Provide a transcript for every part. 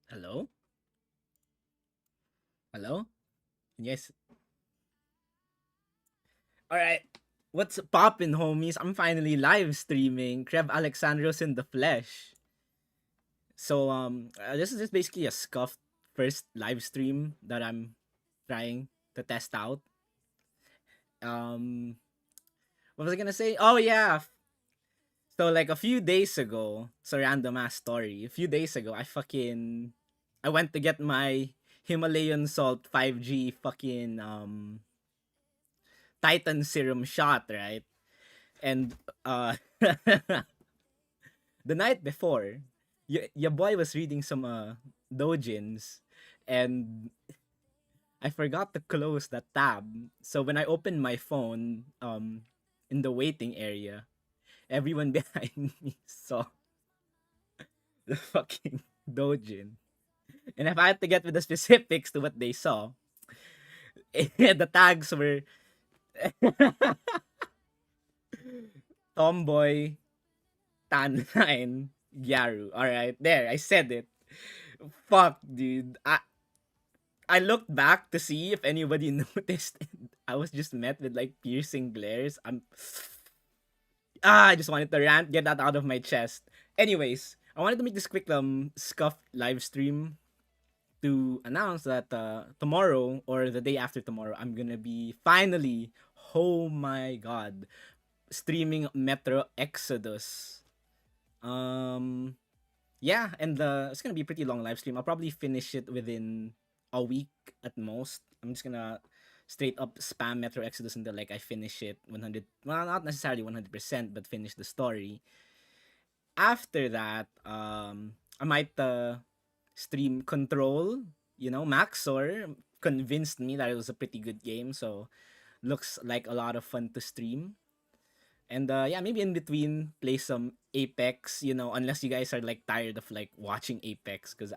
Hello? Hello? Yes. Alright. What's poppin', homies? I'm finally live streaming Krev Alexandros in the flesh. This is just basically a scuffed first live stream that I'm trying to test out. Um, what was I gonna say? Oh yeah. So like a few days ago, it's a random ass story. A few days ago, I went to get my Himalayan salt 5G fucking Titan serum shot, right? And the night before, your boy was reading some dojins, and I forgot to close the tab. So when I opened my phone, in the waiting area, everyone behind me saw the fucking dojin. And if I had to get with the specifics to what they saw, the tags were tomboy, tan Gyaru. All right, there, I said it. Fuck, dude. I looked back to see if anybody noticed. And I was just met with like piercing glares. I just wanted to rant, get that out of my chest. Anyways, I wanted to make this quick scuff live stream to announce that tomorrow or the day after tomorrow, I'm gonna be finally, oh my god, streaming Metro Exodus. Um, yeah, and it's gonna be a pretty long live stream. I'll probably finish it within a week at most. I'm just gonna straight up spam Metro Exodus until like I finish it 100. Well, not necessarily 100%, but finish the story. After that, I might stream Control. You know, Maxor convinced me that it was a pretty good game, so looks like a lot of fun to stream. And yeah, maybe in between play some Apex, unless you guys are like tired of like watching Apex because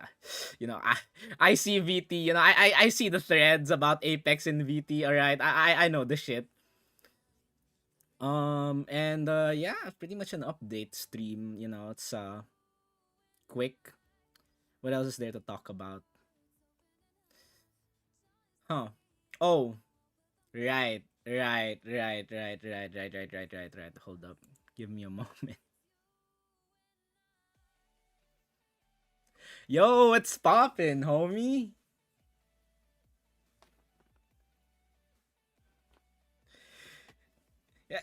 I see VT, I see the threads about Apex and VT, all right. I know the shit. And yeah, pretty much an update stream, it's quick. What else is there to talk about? Huh. Oh, right. Hold up. Give me a moment. Yo, what's poppin', homie?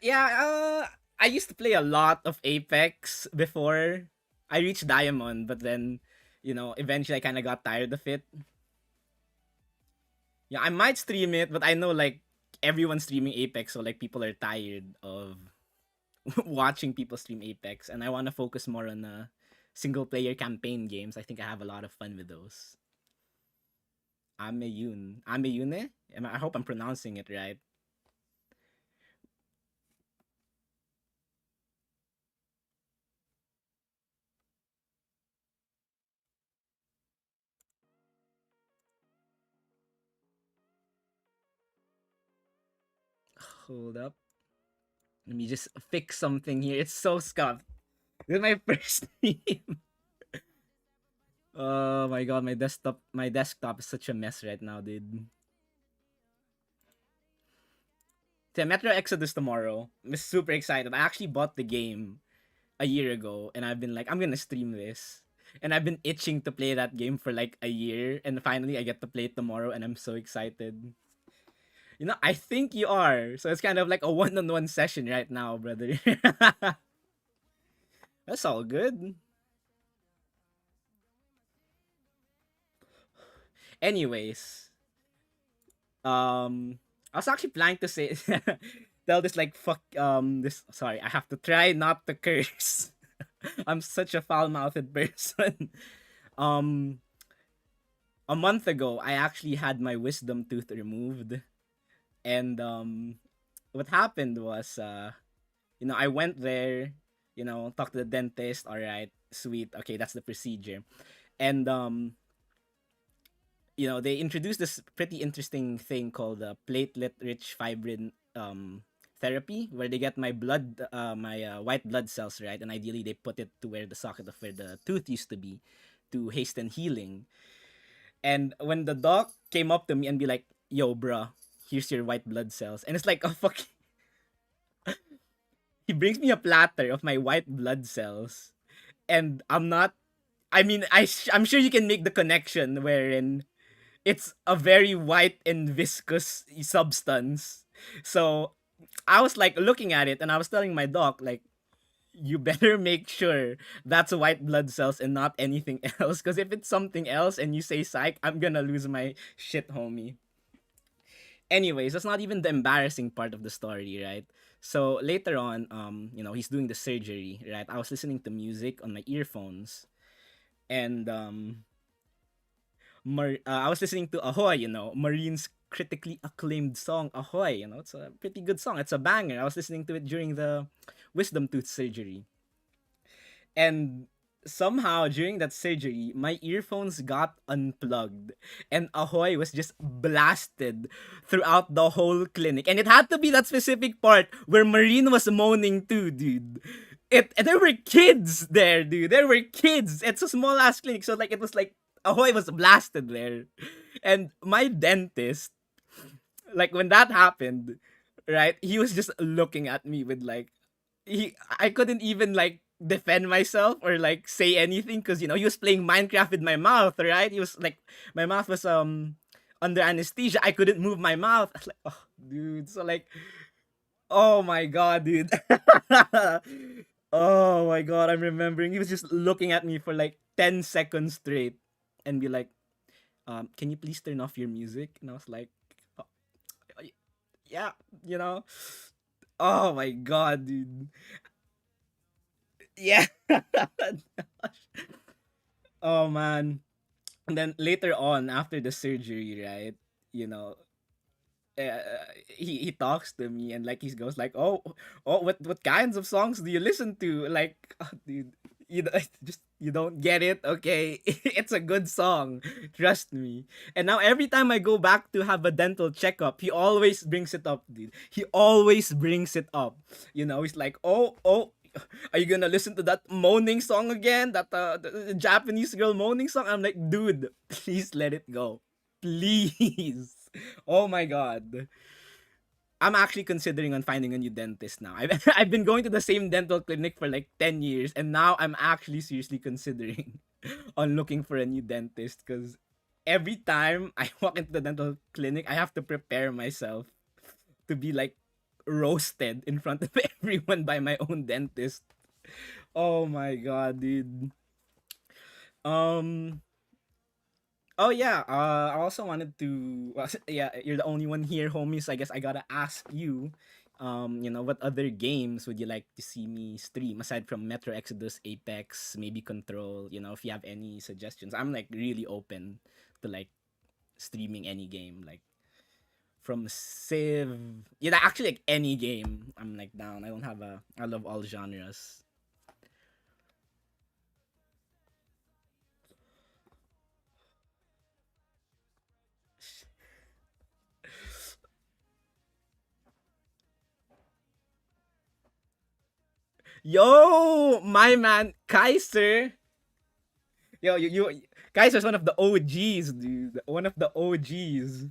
Yeah, I used to play a lot of Apex before I reached Diamond, but then, eventually I kind of got tired of it. Yeah, I might stream it, but I know like everyone's streaming Apex, so like people are tired of watching people stream Apex, and I want to focus more on single player campaign games. I think I have a lot of fun with those. Ameyune? I hope I'm pronouncing it right. Hold up. Let me just fix something here. It's so scuffed. This is my first stream. Oh my god, my desktop is such a mess right now, dude. So Metro Exodus tomorrow. I'm super excited. I actually bought the game a year ago and I've been like, I'm gonna stream this. And I've been itching to play that game for like a year and finally I get to play it tomorrow and I'm so excited. I think you are. So it's kind of like a one-on-one session right now, brother. That's all good. Anyways, I was actually planning to say tell this like fuck this sorry, I have to try not to curse. I'm such a foul-mouthed person. um a month ago I actually had my wisdom tooth removed, and what happened was I went there, talked to the dentist, all right, sweet, okay, that's the procedure. And they introduced this pretty interesting thing called platelet-rich fibrin therapy, where they get my white blood cells, right, and ideally they put it to where the socket of where the tooth used to be, to hasten healing. And when the doc came up to me and be like, "Yo, bruh, here's your white blood cells," and it's like, oh fuck, he brings me a platter of my white blood cells, and I'm not. I mean, I'm sure you can make the connection wherein it's a very white and viscous substance. So I was like looking at it and I was telling my doc like, you better make sure that's white blood cells and not anything else, because if it's something else and you say psych, I'm gonna lose my shit, homie. Anyways, that's not even the embarrassing part of the story, right? So later on, he's doing the surgery, right? I was listening to music on my earphones, and I was listening to Ahoy, Marine's critically acclaimed song Ahoy. It's a pretty good song. It's a banger. I was listening to it during the wisdom tooth surgery. And somehow during that surgery, my earphones got unplugged and Ahoy was just blasted throughout the whole clinic. And it had to be that specific part where Marine was moaning too, dude. And there were kids there, dude. There were kids. It's a small ass clinic, so like it was like Ahoy was blasted there. And my dentist, like when that happened, right, he was just looking at me with like I couldn't even like defend myself or like say anything because he was playing Minecraft with my mouth, right? He was like my mouth was under anesthesia. I couldn't move my mouth. I was like, oh dude. So like, oh my god, dude. Oh my god, I'm remembering. He was just looking at me for like 10 seconds straight and be like, can you please turn off your music? And I was like, oh, yeah, you know. Oh my god, dude. Yeah. Oh man. And then later on, after the surgery, right? You know, he talks to me and like he goes like, oh, what kinds of songs do you listen to? Like, oh, dude, just you don't get it, okay? It's a good song, trust me. And now every time I go back to have a dental checkup, he always brings it up, dude. He always brings it up. He's like, oh, are you gonna listen to that moaning song again? That the Japanese girl moaning song? I'm like, dude, please let it go. Please. Oh my god. I'm actually considering on finding a new dentist now. I've been going to the same dental clinic for like 10 years and now I'm actually seriously considering on looking for a new dentist because every time I walk into the dental clinic, I have to prepare myself to be like roasted in front of everyone by my own dentist. Oh my god, dude. Um Oh yeah, I also wanted to well, yeah, you're the only one here, homies. I guess I gotta ask you, what other games would you like to see me stream aside from Metro Exodus, Apex, maybe Control, if you have any suggestions. I'm like really open to like streaming any game, like from Civ, actually like any game. I'm like down. I love all genres. Yo, my man, Kaiser. Yo, Kaiser's one of the OGs, dude. One of the OGs.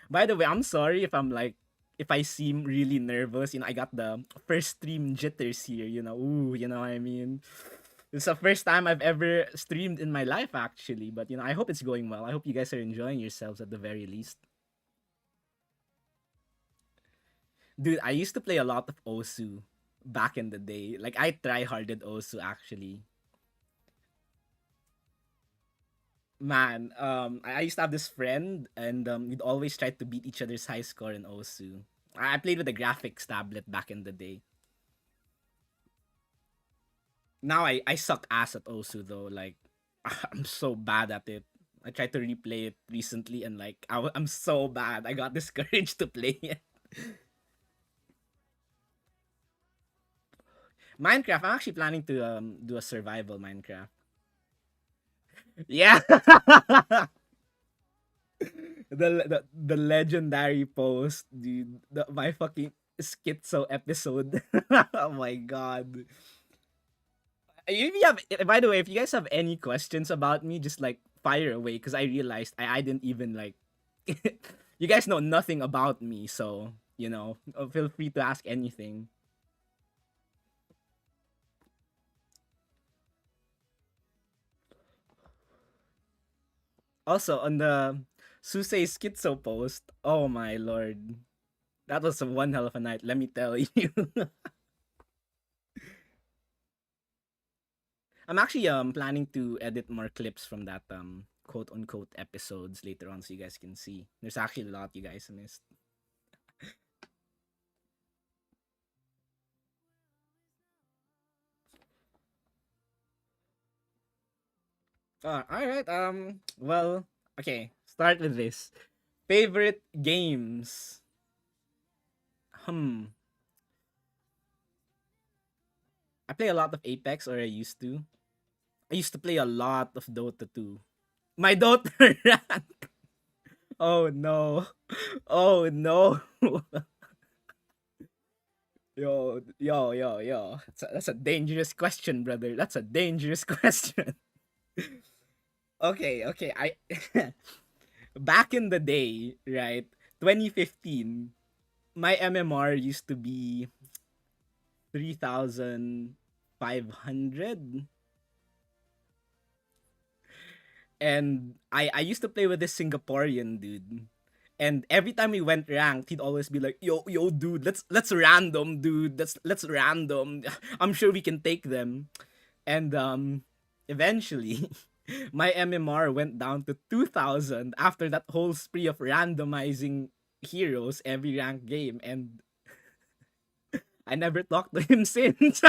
By the way, I'm sorry if I seem really nervous. I got the first stream jitters here. Ooh, you know what I mean. It's the first time I've ever streamed in my life, actually. But I hope it's going well. I hope you guys are enjoying yourselves at the very least. Dude, I used to play a lot of Osu back in the day. Like I try harded Osu actually. Man, I used to have this friend and we'd always try to beat each other's high score in Osu. I played with a graphics tablet back in the day. Now I suck ass at Osu though. Like I'm so bad at it. I tried to replay it recently and like I'm so bad. I got discouraged to play it. Minecraft. I'm actually planning to do a survival Minecraft. Yeah. The legendary post, dude. My fucking schizo episode. Oh my god. If you have, by the way, if you guys have any questions about me, just like fire away because I realized I didn't even like. You guys know nothing about me, so feel free to ask anything. Also, on the Susei Schizo post, oh my lord. That was one hell of a night, let me tell you. I'm actually planning to edit more clips from that quote unquote episodes later on so you guys can see. There's actually a lot you guys missed. All right. Well, okay. Start with this. Favorite games. Hmm. I play a lot of Apex, or I used to. I used to play a lot of Dota 2. My Dota rank. Oh no. Oh no. Yo. That's a dangerous question, brother. That's a dangerous question. Okay. I back in the day, right? 2015, my MMR used to be 3,500. And I used to play with this Singaporean dude. And every time we went ranked, he'd always be like, yo, dude, let's random, dude. Let's random. I'm sure we can take them." And eventually my MMR went down to 2,000 after that whole spree of randomizing heroes every ranked game, and I never talked to him since.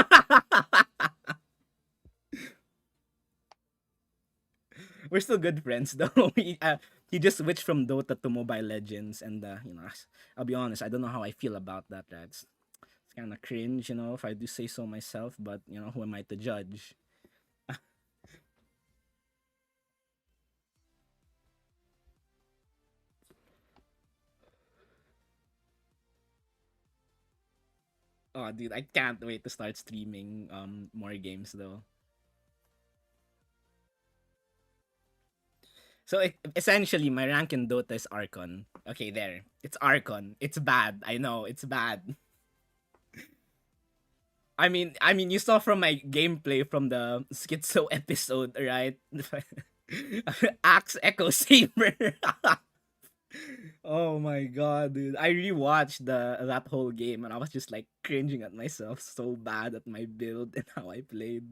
We're still good friends though. He just switched from Dota to Mobile Legends, and I'll be honest, I don't know how I feel about that. Right? It's kind of cringe, if I do say so myself. But who am I to judge? Oh, dude, I can't wait to start streaming more games though. So essentially, my rank in Dota is Archon. Okay, there. It's Archon. It's bad. I know it's bad. I mean, you saw from my gameplay from the Schizo episode, right? Axe Echo Saber. Oh my god, dude! I rewatched that whole game and I was just like cringing at myself so bad at my build and how I played.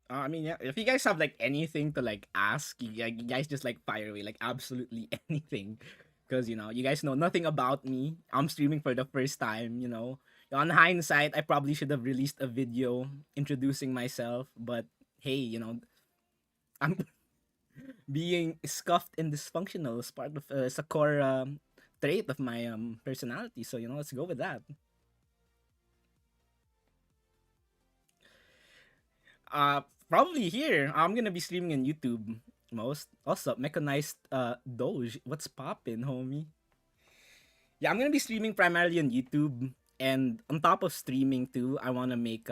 I mean, yeah. If you guys have like anything to like ask, you guys just like fire away, like absolutely anything, because you guys know nothing about me. I'm streaming for the first time. On hindsight, I probably should have released a video introducing myself, but hey, I'm being scuffed and dysfunctional is part of it's a core trait of my personality. So let's go with that. Probably here. I'm gonna be streaming on YouTube most. Also, mechanized Doge. What's poppin', homie? Yeah, I'm gonna be streaming primarily on YouTube, and on top of streaming too, I wanna make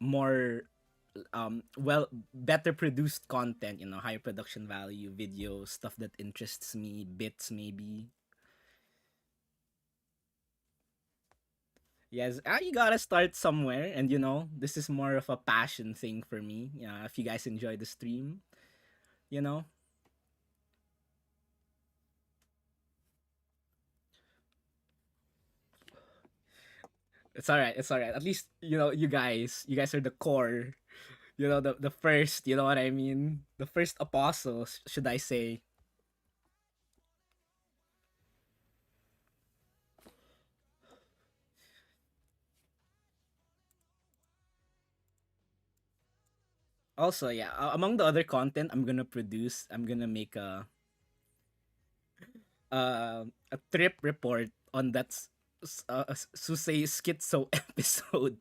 more better produced content. Higher production value video stuff that interests me, bits maybe. Yes, you gotta start somewhere, and this is more of a passion thing for me. Yeah, if you guys enjoy the stream, you know, it's all right. It's all right. At least you guys are the core. The first. You know what I mean? The first apostles, should I say? Also, yeah, among the other content I'm gonna produce, I'm gonna make a trip report on that Susei Schizo episode,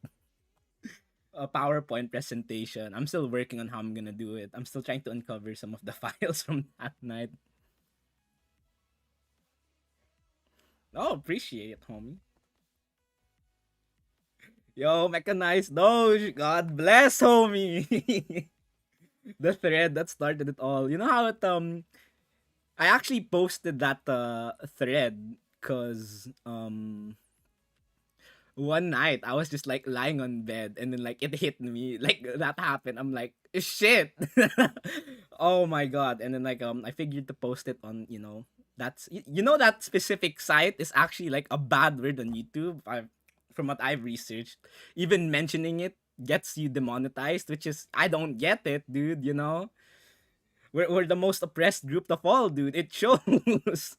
a PowerPoint presentation. I'm still working on how I'm gonna do it. I'm still trying to uncover some of the files from that night. Oh, appreciate, homie. Yo, mechanized Doge. God bless, homie. The thread that started it all. You know how it I actually posted that thread because one night I was just like lying on bed and then like it hit me like that happened. I'm like shit. Oh my god. And then like I figured to post it on, that's you know that specific site is actually like a bad word on YouTube. From what I've researched, even mentioning it gets you demonetized, which is I don't get it, dude, you know? We're the most oppressed group of all, dude. It shows.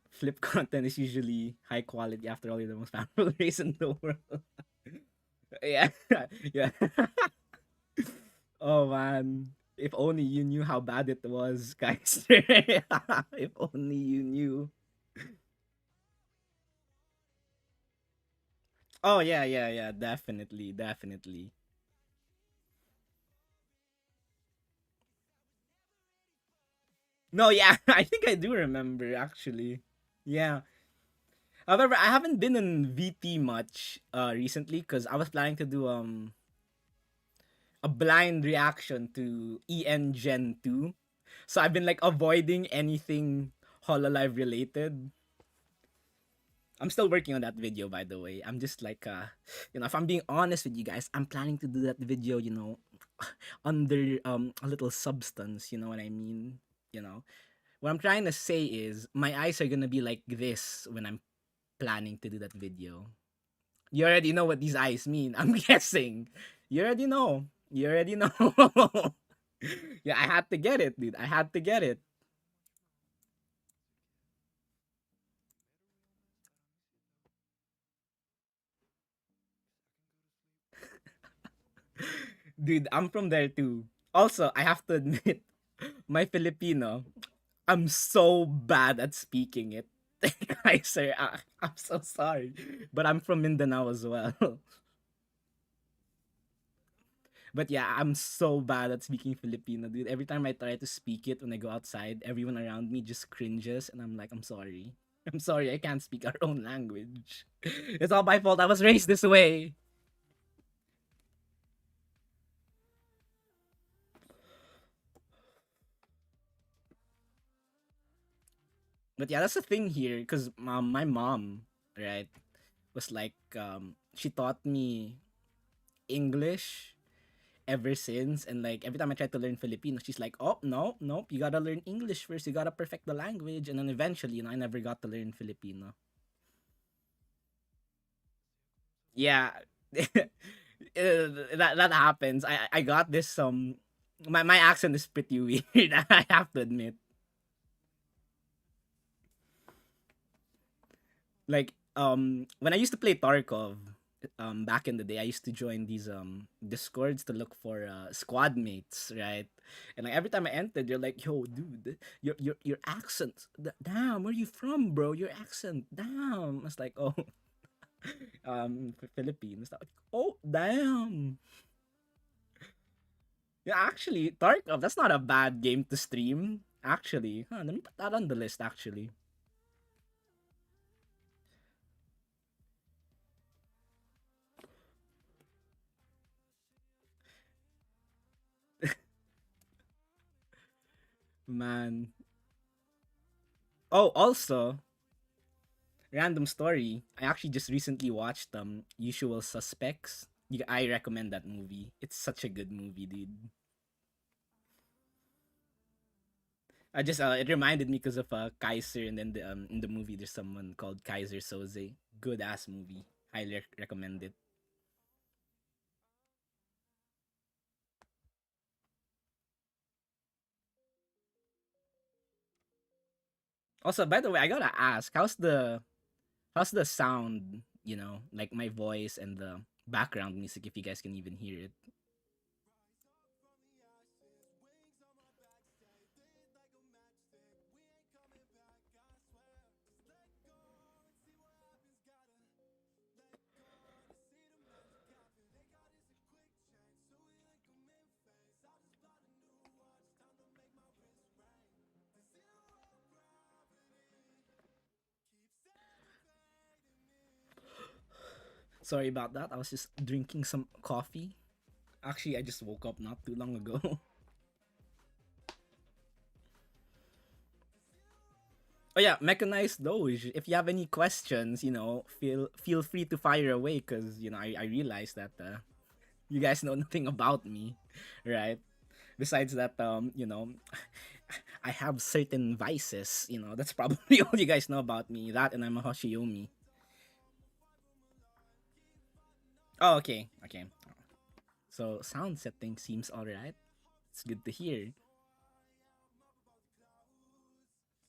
Flip content is usually high quality after all. You're the most powerful race in the world. Yeah. Yeah. Oh man. If only you knew how bad it was, guys. If only you knew. Oh yeah, yeah, yeah. Definitely, definitely. No, yeah, I think I do remember actually. Yeah. However, I haven't been in VT much recently because I was planning to do a blind reaction to EN Gen 2. So I've been like avoiding anything Hololive related. I'm still working on that video, by the way. I'm just like if I'm being honest with you guys, I'm planning to do that video, under a little substance, you know what I mean? You know. What I'm trying to say is my eyes are gonna be like this when I'm planning to do that video. You already know what these eyes mean. I'm guessing. You already know. You already know. Yeah, I had to get it, dude. I had to get it. Dude, I'm from there too. Also, I have to admit, my Filipino, I'm so bad at speaking it. I sir, I'm so sorry. But I'm from Mindanao as well. But yeah, I'm so bad at speaking Filipino, dude. Every time I try to speak it when I go outside, everyone around me just cringes, and I'm like, I'm sorry. I'm sorry, I can't speak our own language. It's all my fault. I was raised this way. But yeah, that's the thing here, because my mom, right, was like, she taught me English ever since, and like every time I try to learn Filipino, she's like, "Oh no, nope, you gotta learn English first. You gotta perfect the language," and then eventually, I never got to learn Filipino. Yeah. That happens. I got this my accent is pretty weird. I have to admit. Like when I used to play Tarkov back in the day, I used to join these discords to look for squad mates, right? And like every time I entered, they're like, "Yo, dude, your accent. Damn, where you from, bro? Your accent. Damn." I was like, "Oh, Philippines." Like, "Oh, damn." Yeah, actually, Tarkov, that's not a bad game to stream. Actually, let me put that on the list. Actually, man. Oh, also, random story. I actually just recently watched Usual Suspects. I recommend that movie. It's such a good movie, dude. I just it reminded me because of Kaiser, and then in the movie there's someone called Kaiser Soze. Good ass movie. Highly recommend it. Also, by the way, I gotta ask, how's the sound? Like my voice and the background music, if you guys can even hear it. Sorry about that. I was just drinking some coffee. Actually, I just woke up not too long ago. Oh yeah, mechanized Doge. If you have any questions, feel free to fire away, because I realize that you guys know nothing about me, right? Besides that, I have certain vices. That's probably all you guys know about me. That, and I'm a Hoshiyomi. Oh, okay, okay. So sound setting seems alright. It's good to hear.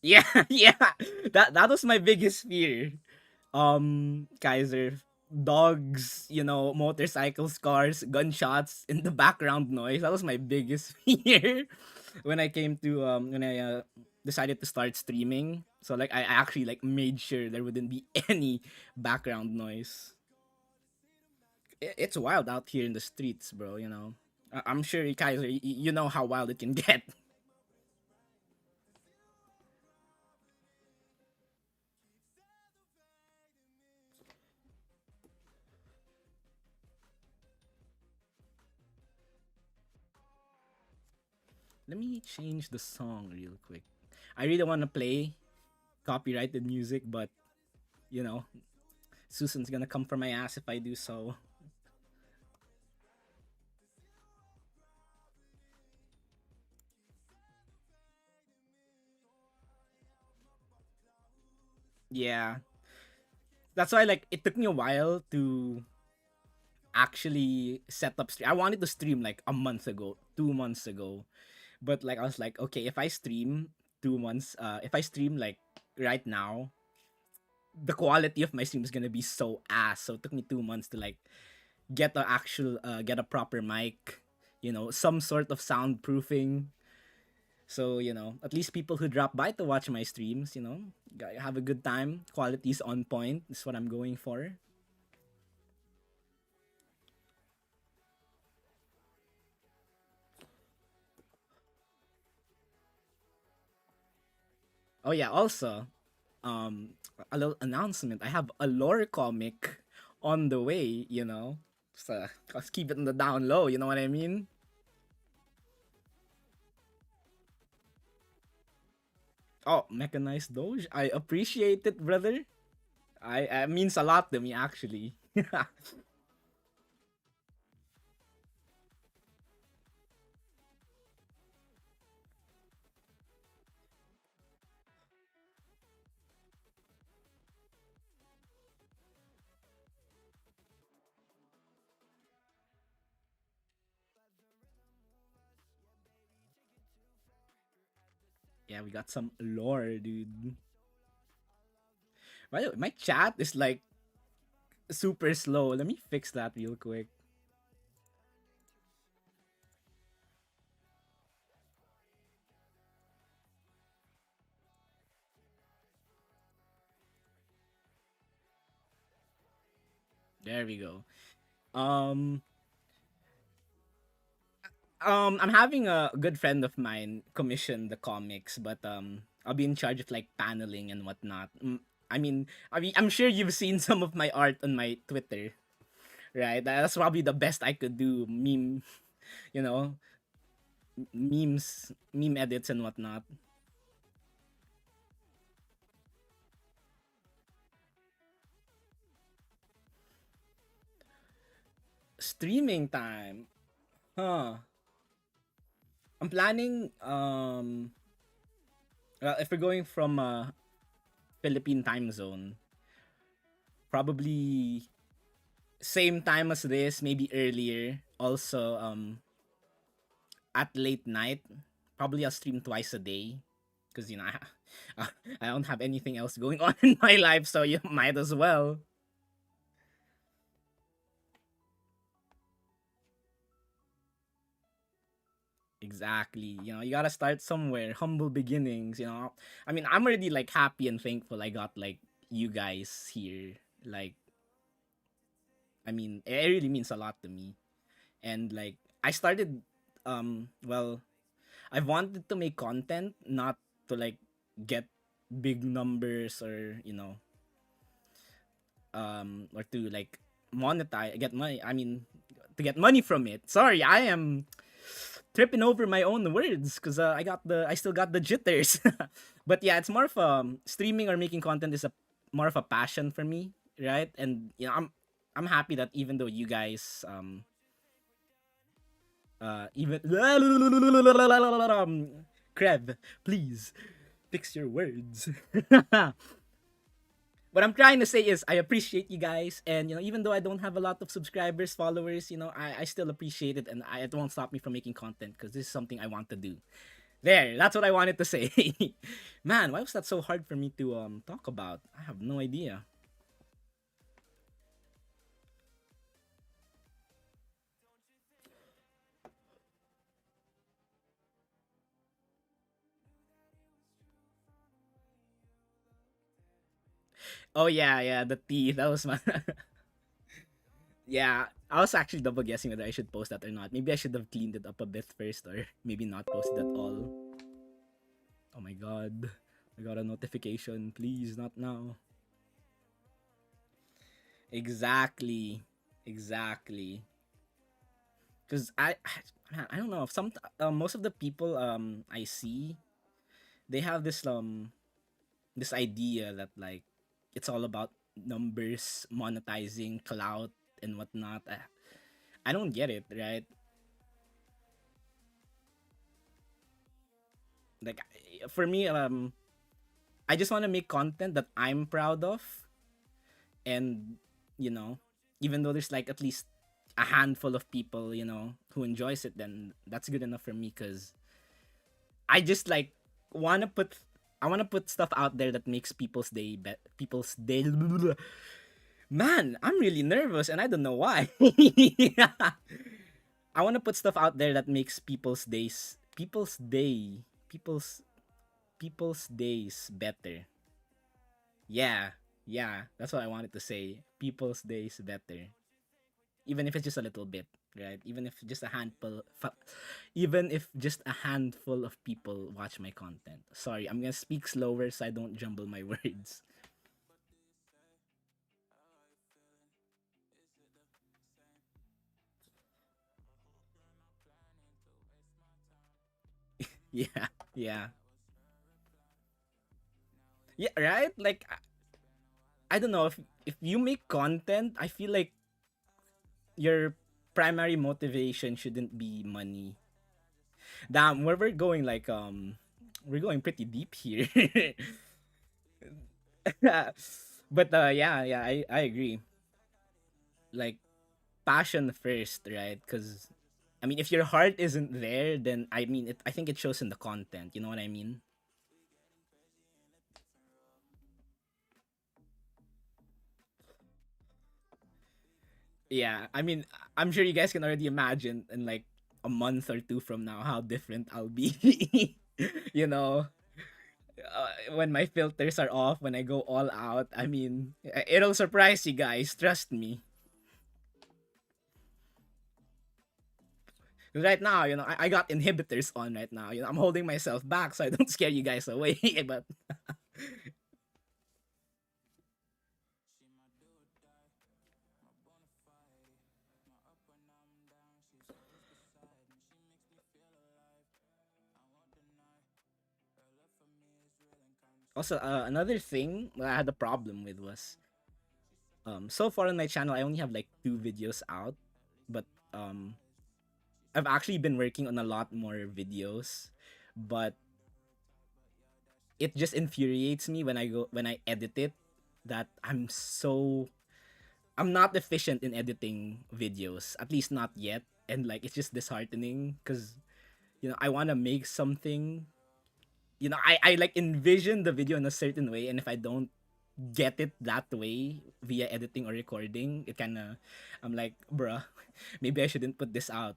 Yeah, yeah. That was my biggest fear. Kaiser, dogs, motorcycles, cars, gunshots in the background noise. That was my biggest fear when I came to when I decided to start streaming. So like I actually like made sure there wouldn't be any background noise. It's wild out here in the streets, bro, I'm sure Kaiser, you know how wild it can get. Let me change the song real quick. I really want to play copyrighted music, but you know, Susan's gonna come for my ass if I do so. Yeah. That's why like it took me a while to actually set up stream. I wanted to stream like a month ago, 2 months ago. But like I was like, okay, if I stream 2 months, if I stream like right now, the quality of my stream is gonna be so ass. So it took me 2 months to like get a proper mic, some sort of soundproofing. So, at least people who drop by to watch my streams, have a good time. Quality's on point. Is what I'm going for. Oh yeah, also, um a little announcement. I have a lore comic on the way, So let's keep it on the down low, you know what I mean? Oh, mechanized doge. I appreciate it, brother. I it means a lot to me actually. Yeah, we got some lore, dude. By the way, my chat is like super slow. Let me fix that real quick. There we go. Um, I'm having a good friend of mine commission the comics, but I'll be in charge of like paneling and whatnot. I'm sure you've seen some of my art on my Twitter, right? That's probably the best I could do. You know, meme edits and whatnot. Streaming time, huh? I'm planning. If we're going from Philippine time zone, probably same time as this, maybe earlier. Also, at late night, probably I'll stream twice a day, because I don't have anything else going on in my life, so you might as well. Exactly. You gotta start somewhere. Humble beginnings. I'm already like happy and thankful I got like you guys here. Like, it really means a lot to me. And like, I started, well, I've wanted to make content, not to like get big numbers, or to like monetize, get money. I mean, to get money from it. Sorry, I am tripping over my own words because I still got the jitters. But yeah, it's more of streaming or making content is a more of a passion for me, right? And you know, I'm happy that even though you guys even Krev, please fix your words. What I'm trying to say is I appreciate you guys, and you know, even though I don't have a lot of subscribers, followers, you know, I still appreciate it, and it won't stop me from making content because this is something I want to do. There, that's what I wanted to say. Man, why was that so hard for me to talk about? I have no idea. Oh yeah, yeah, the teeth. That was my yeah. I was actually double guessing whether I should post that or not. Maybe I should have cleaned it up a bit first, or maybe not post it at all. Oh my god. I got a notification. Please, not now. Exactly. Exactly. Because I don't know. Some most of the people I see, they have this idea that like it's all about numbers, monetizing, clout, and whatnot. I don't get it, right? Like for me, I just want to make content that I'm proud of, and you know, even though there's like at least a handful of people, you know, who enjoys it, then that's good enough for me. Because I just like want to put I want to put stuff out there that makes people's day. Man, I'm really nervous and I don't know why. I want to put stuff out there that makes people's people's days better. Yeah, yeah, that's what I wanted to say. People's days better, even if it's just a little bit, right? Even if just a handful of people watch my content. Sorry, I'm gonna speak slower so I don't jumble my words. Yeah, yeah, yeah. Right? Like I don't know if you make content, I feel like your primary motivation shouldn't be money. Damn, where we're going like we're going pretty deep here. But yeah, yeah, I agree. Like passion first, right? Because I mean, if your heart isn't there, then I mean, I think it shows in the content. You know what I mean? Yeah. I mean, I'm sure you guys can already imagine in like a month or two from now how different I'll be. You know, when my filters are off, when I go all out. I mean, it'll surprise you guys. Trust me. Right now, you know, I got inhibitors on right now. You know, I'm holding myself back so I don't scare you guys away. But also, another thing that I had a problem with was so far on my channel I only have like 2 videos out, but um I've actually been working on a lot more videos, but it just infuriates me when I edit it that I'm not efficient in editing videos, at least not yet, and like it's just disheartening because you know I want to make something, you know, I like envision the video in a certain way, and if I don't get it that way via editing or recording, it kind of I'm like, bruh, maybe I shouldn't put this out.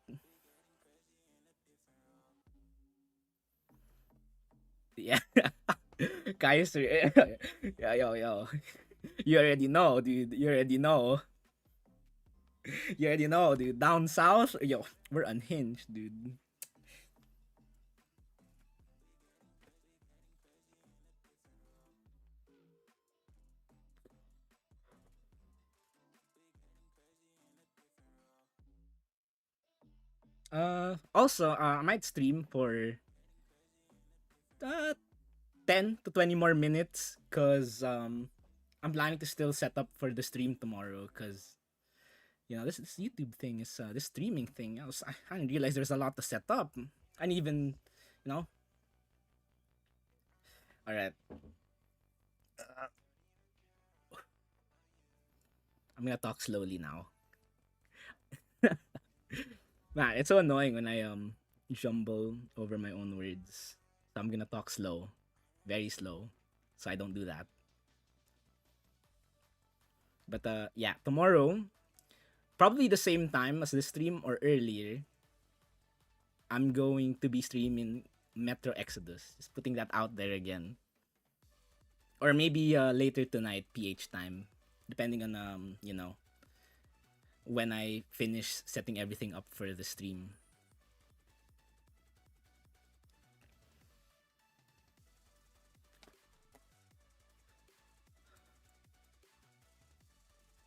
Yeah. Kaiser. Yeah, yo, yo. You already know, dude. You already know. You already know, dude. Down south, yo, we're unhinged, dude. Also, I might stream for uh 10 to 20 more minutes cuz I'm planning to still set up for the stream tomorrow cuz this YouTube thing is this streaming thing. I didn't realize there's a lot to set up. I didn't even, you know. All right. I'm going to talk slowly now. Man, it's so annoying when I jumble over my own words. So I'm going to talk slow, very slow, so I don't do that. But yeah, tomorrow, probably the same time as the stream or earlier, I'm going to be streaming Metro Exodus. Just putting that out there again. Or maybe later tonight, PH time, depending on when I finish setting everything up for the stream.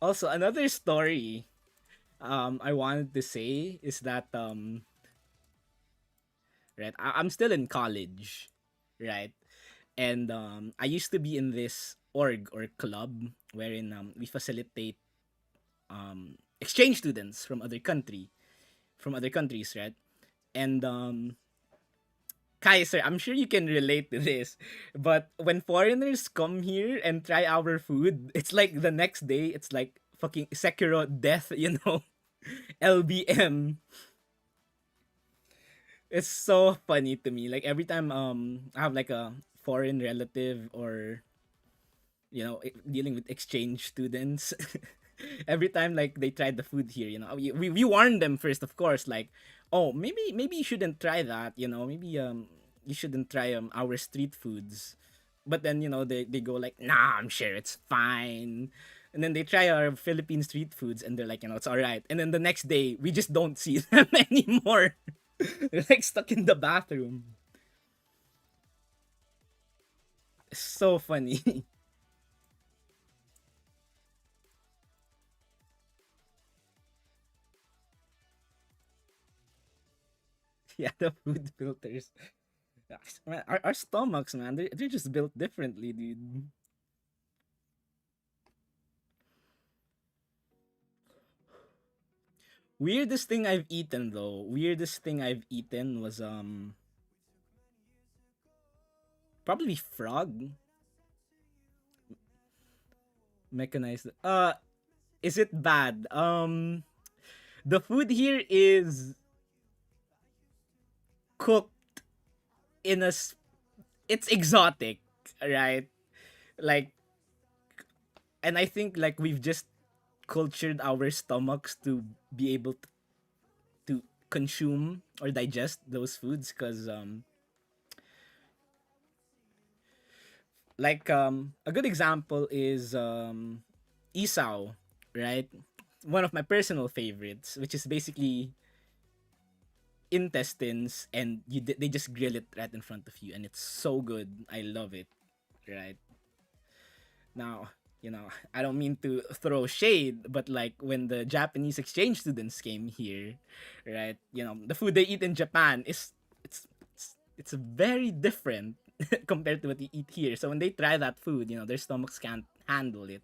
Also, another story I wanted to say is that right, I'm still in college, right? And I used to be in this org or club wherein we facilitate exchange students from other countries, right? And Kaiser, I'm sure you can relate to this, but when foreigners come here and try our food, it's like the next day, it's like fucking Sekiro death, LBM. It's so funny to me. Like every time I have like a foreign relative or dealing with exchange students, every time like they tried the food here, we warned them first, of course, like, oh, maybe you shouldn't try that, maybe you shouldn't try our street foods. But then they go like, nah, I'm sure it's fine. And then they try our Philippine street foods and they're like, it's all right. And then the next day we just don't see them anymore. They're like stuck in the bathroom. It's so funny. Yeah, the food filters. Man, our stomachs, man, they're just built differently, dude. Weirdest thing I've eaten though. Weirdest thing I've eaten was probably frog. Mechanized. Is it bad? The food here is cooked in it's exotic, right? Like, and I think like we've just cultured our stomachs to be able to consume or digest those foods because like a good example is isaw, right? One of my personal favorites, which is basically intestines, and they just grill it right in front of you, and it's so good. I love it, right? Now, I don't mean to throw shade, but like when the Japanese exchange students came here, right? The food they eat in Japan it's very different compared to what you eat here. So when they try that food, their stomachs can't handle it,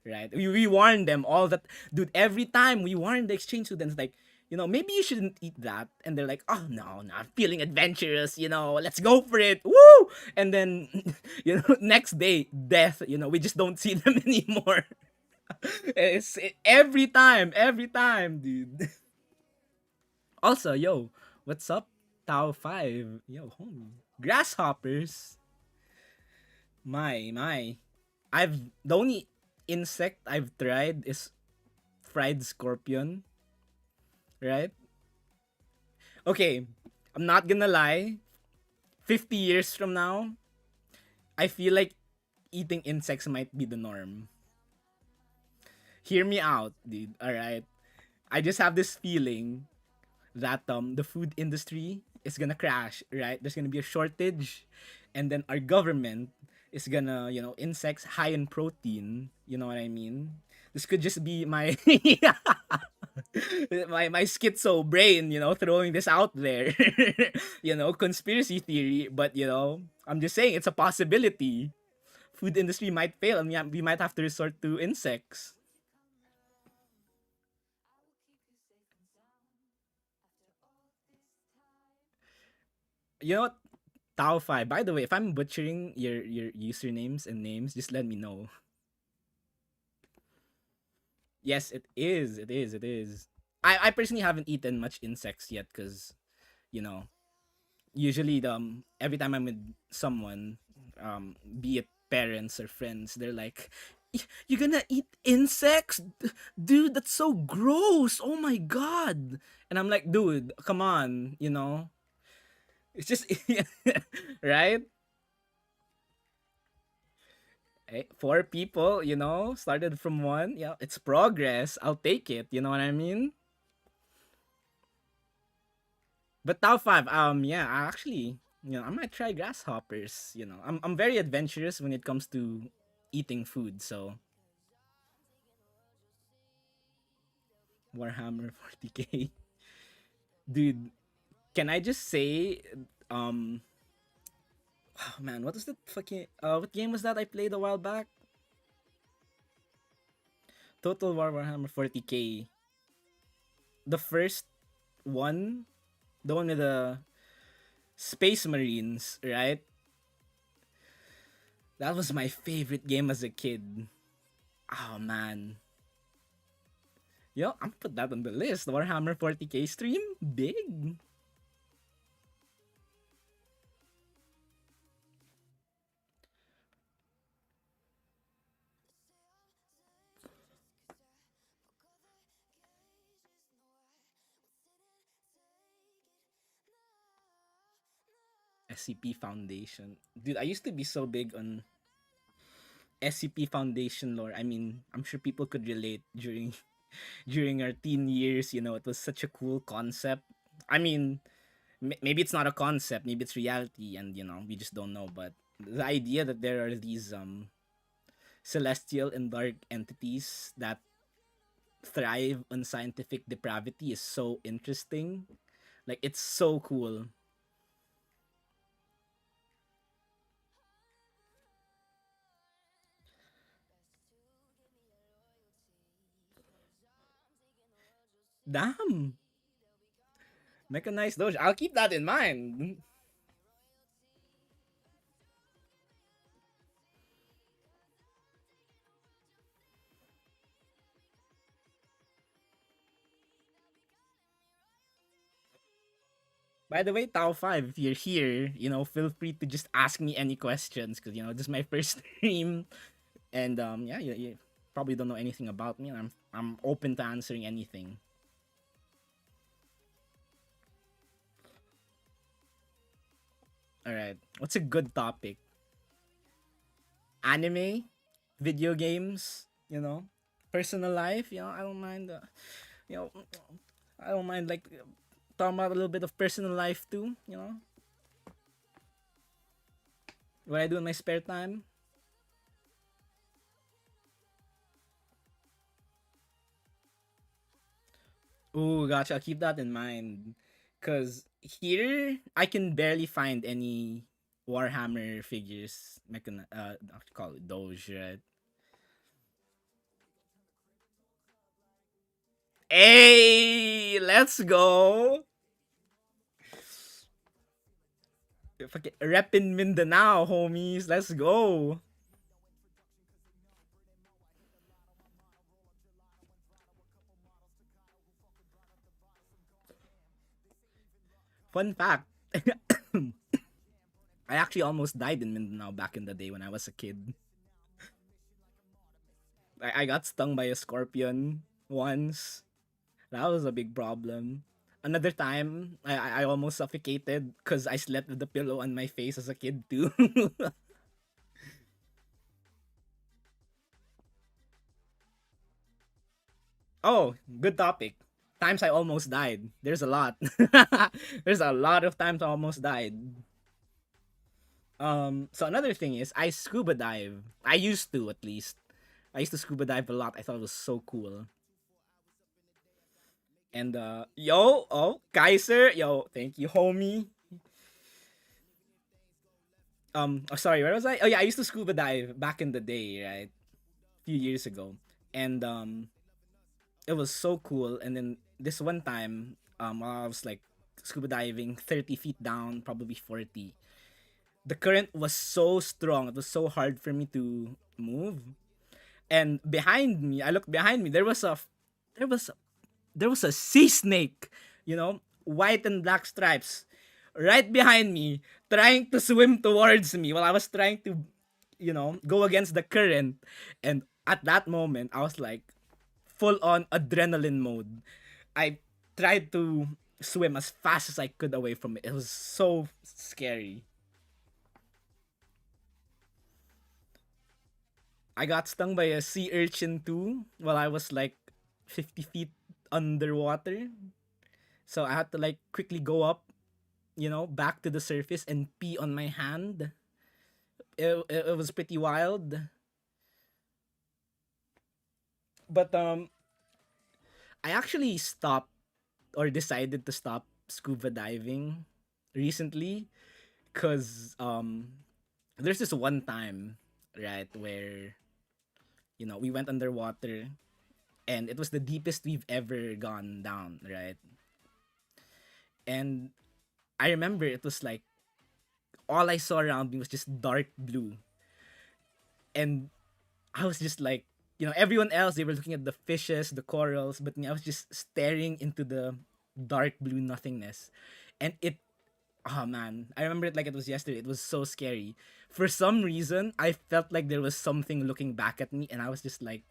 right? We warn them all that, dude. Every time we warn the exchange students, like, maybe you shouldn't eat that, and they're like, oh no, I'm feeling adventurous, let's go for it, woo! And then, next day, death. We just don't see them anymore. Every time, dude. Also, yo, what's up, Tao 5? Yo, homie. Grasshoppers. My. The only insect I've tried is fried scorpion, right? Okay, I'm not gonna lie. 50 years from now, I feel like eating insects might be the norm. Hear me out, dude. All right. I just have this feeling that the food industry is gonna crash, right? There's gonna be a shortage, and then our government is gonna, insects high in protein. You know what I mean? This could just be my my schizo brain, throwing this out there. Conspiracy theory, but I'm just saying it's a possibility. Food industry might fail and we might have to resort to insects. You know what? Tao 5. By the way, if I'm butchering your usernames and names, just let me know. Yes, it is. It is. It is. I personally haven't eaten much insects yet because, you know, usually every time I'm with someone, be it parents or friends, they're like, You're gonna eat insects? Dude, that's so gross. Oh my god." And I'm like, "Dude, come on, It's just right? Four people, started from one. Yeah, it's progress. I'll take it. You know what I mean? But top five, yeah, I actually, I might try grasshoppers. I'm very adventurous when it comes to eating food. So Warhammer 40K, dude. Can I just say, um, oh man, what was the fucking what game was that I played a while back? Total War Warhammer 40K. The first one, the one with the Space Marines, right? That was my favorite game as a kid. Oh man. Yo, I'm put that on the list. Warhammer 40K stream? Big. SCP Foundation. Dude, I used to be so big on SCP Foundation lore. I mean, I'm sure people could relate during during our teen years, it was such a cool concept. I mean, maybe it's not a concept, maybe it's reality and we just don't know, but the idea that there are these celestial and dark entities that thrive on scientific depravity is so interesting. Like it's so cool. Damn. Mechanized Doge. I'll keep that in mind. By the way, Tao 5, if you're here, feel free to just ask me any questions because, this is my first stream. And, yeah, you probably don't know anything about me. And I'm open to answering anything. All right. What's a good topic? Anime, video games, personal life. I don't mind. You know, I don't mind like talking about a little bit of personal life too. What I do in my spare time. Ooh, gotcha. I'll keep that in mind. Cause here I can barely find any Warhammer figures. I'll call it Doge, right? Hey, let's go. Fucking reppin' Mindanao, homies. Let's go. Fun fact. I actually almost died in Mindanao back in the day when I was a kid. I got stung by a scorpion once. That was a big problem. Another time, I almost suffocated because I slept with the pillow on my face as a kid too. Oh, good topic. Times I almost died. There's a lot. There's a lot of times I almost died. So another thing is I scuba dive. I used to at least. I used to scuba dive a lot. I thought it was so cool. And yo, oh, Kaiser, yo, thank you, homie. Oh, sorry, where was I? Oh yeah, I used to scuba dive back in the day, right? A few years ago. And it was so cool. And then this one time, while I was like scuba diving 30 feet down, probably 40, the current was so strong. It was so hard for me to move. And behind me, I looked behind me. There was a, there was a sea snake, white and black stripes, right behind me, trying to swim towards me while I was trying to, go against the current. And at that moment, I was like full on adrenaline mode. I tried to swim as fast as I could away from it. It was so scary. I got stung by a sea urchin too while I was like 50 feet underwater. So I had to like quickly go up, back to the surface and pee on my hand. It was pretty wild. But I actually stopped or decided to stop scuba diving recently cuz there's this one time, right, where we went underwater and it was the deepest we've ever gone down, right? And I remember it was like all I saw around me was just dark blue. And I was just like, everyone else, they were looking at the fishes, the corals, but me, I was just staring into the dark blue nothingness. And oh man, I remember it like it was yesterday. It was so scary. For some reason, I felt like there was something looking back at me, and I was just like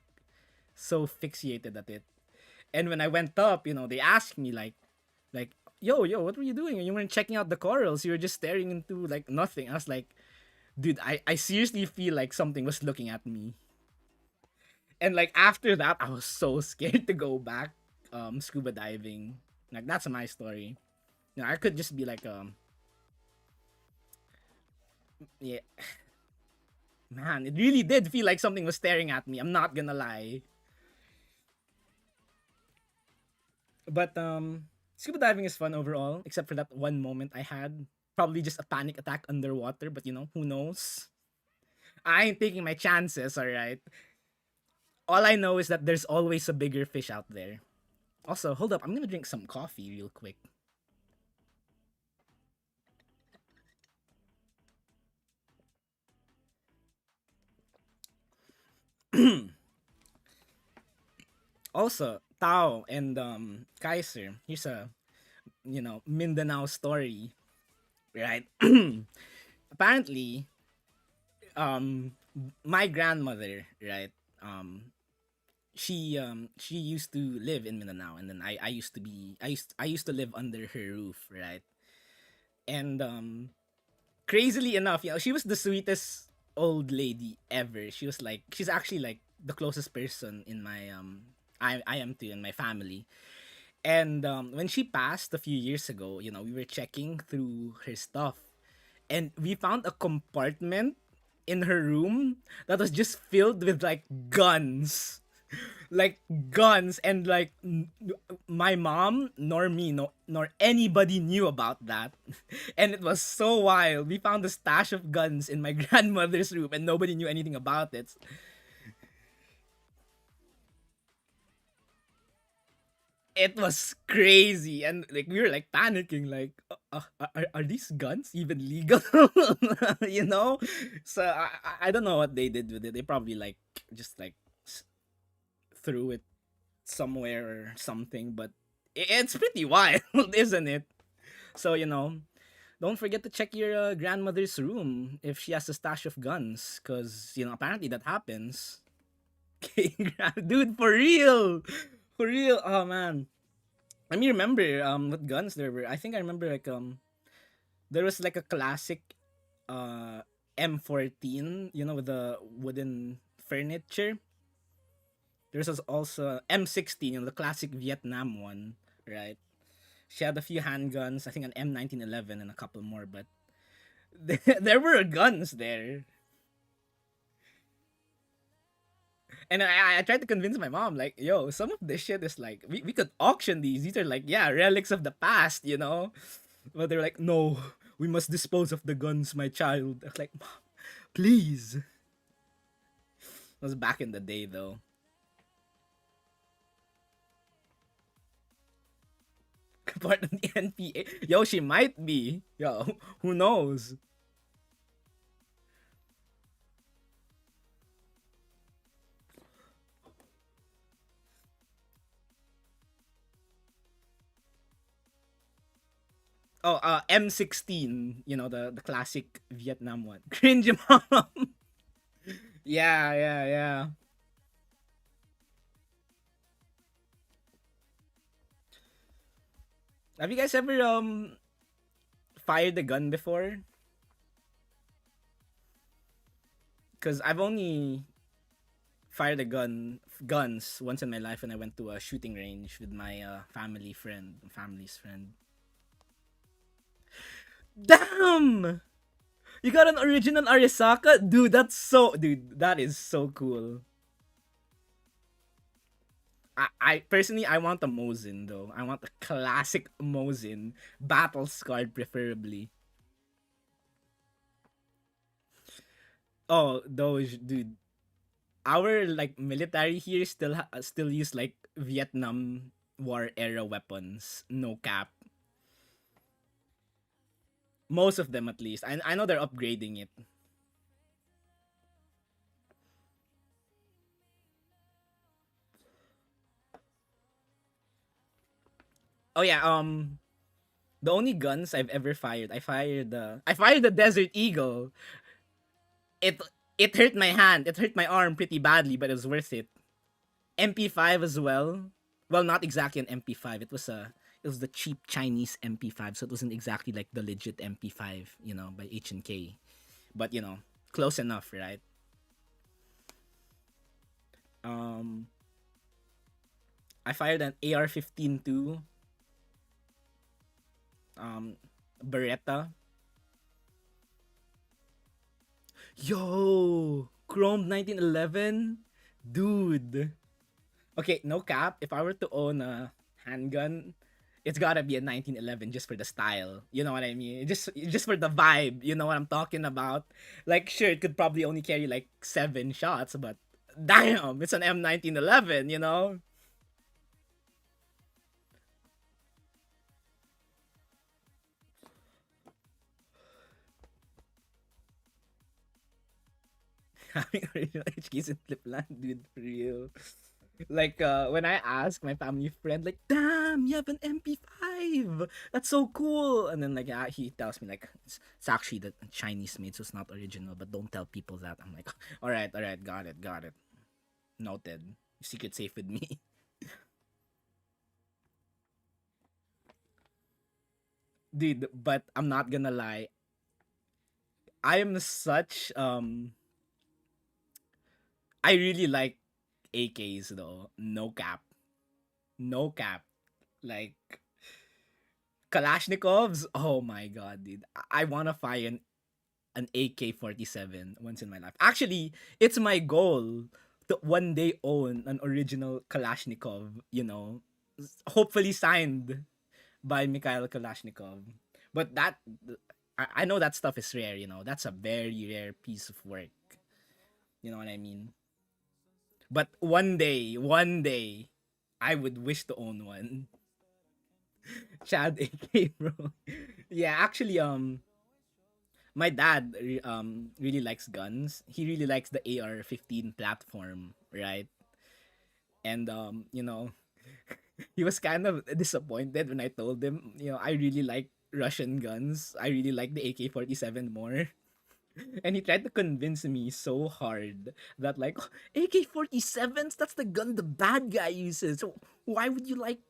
so fixated at it. And when I went up, they asked me like, yo, what were you doing? You weren't checking out the corals. You were just staring into like nothing. I was like, dude, I seriously feel like something was looking at me. And like after that, I was so scared to go back scuba diving. Like that's my story. I could just be like yeah, man, it really did feel like something was staring at me. I'm not gonna lie. But scuba diving is fun overall, except for that one moment I had. Probably just a panic attack underwater, but who knows? I ain't taking my chances, alright? All I know is that there's always a bigger fish out there. Also, hold up, I'm gonna drink some coffee real quick. Also, Tao and Kaiser, here's a Mindanao story, right? Apparently, um my grandmother, right? She used to live in Mindanao, and then I used to be I used to live under her roof, right? And crazily enough, she was the sweetest old lady ever. She's actually like the closest person in my I am to in my family. And when she passed a few years ago, we were checking through her stuff, and we found a compartment in her room that was just filled with like guns. Like guns, and like my mom nor me nor anybody knew about that. And it was so wild. We found a stash of guns in my grandmother's room and nobody knew anything about it. It was crazy, and like we were like panicking, like are these guns even legal? you know so I don't know what they did with it. They probably like just like threw it somewhere or something, but it's pretty wild, isn't it? So don't forget to check your grandmother's room if she has a stash of guns, because apparently that happens. Dude, for real, for real. Oh man, let me remember what guns there were. I think I remember like there was like a classic uh M14, with the wooden furniture. There's also M16, the classic Vietnam one, right? She had a few handguns, I think an M1911 and a couple more, but there were guns there. And I tried to convince my mom, like, yo, some of this shit is like, we could auction these. These are like, yeah, relics of the past, you know? But they're like, no, we must dispose of the guns, my child. I was like, mom, please. It was back in the day, though. Part of the NPA. Yo, she might be. Yo, who knows? Oh, M16, you know, the classic Vietnam one. Cringe mom. Yeah, yeah, yeah. Have you guys ever fired a gun before? Cuz I've only fired a guns once in my life when I went to a shooting range with my family's friend. Damn! You got an original Arisaka? Dude, that is so cool. I personally I want a Mosin though. I want a classic Mosin, battle scarred preferably. Oh, those dude. Our like military here still use like Vietnam War era weapons. No cap. Most of them at least. I know they're upgrading it. Oh yeah, the only guns I've ever fired, I fired the Desert Eagle. It it hurt my hand. It hurt my arm pretty badly, but it was worth it. MP5 as well. Well, not exactly an MP5. It was the cheap Chinese MP5, so it wasn't exactly like the legit MP5, you know, by H&K. But, you know, close enough, right? Um I fired an AR-15 too. Beretta. Yo, Chrome 1911, dude. Okay, no cap. If I were to own a handgun, it's gotta be a 1911 just for the style. You know what I mean? Just for the vibe. You know what I'm talking about? Like, sure, it could probably only carry like 7 shots, but damn, it's an M1911. You know? Having original HKs in Flipland, dude, for real. Like when I ask my family friend, like, damn, you have an MP5. That's so cool. And then like he tells me like it's actually the Chinese made, so it's not original, but don't tell people that. I'm like, all right, got it. Noted. Secret safe with me. Dude, but I'm not gonna lie. I am such I really like AKs though. No cap. No cap. Like Kalashnikovs, oh my god, dude. I wanna fire an AK-47 once in my life. Actually, it's my goal to one day own an original Kalashnikov, you know, hopefully signed by Mikhail Kalashnikov. But I know that stuff is rare, you know. That's a very rare piece of work. You know what I mean? But one day, I would wish to own one. Chad AK, bro. Yeah, actually, my dad really likes guns. He really likes the AR-15 platform, right? And you know, he was kind of disappointed when I told him, you know, I really like Russian guns. I really like the AK-47 more. And he tried to convince me so hard that like AK-47s, that's the gun the bad guy uses. So why do you like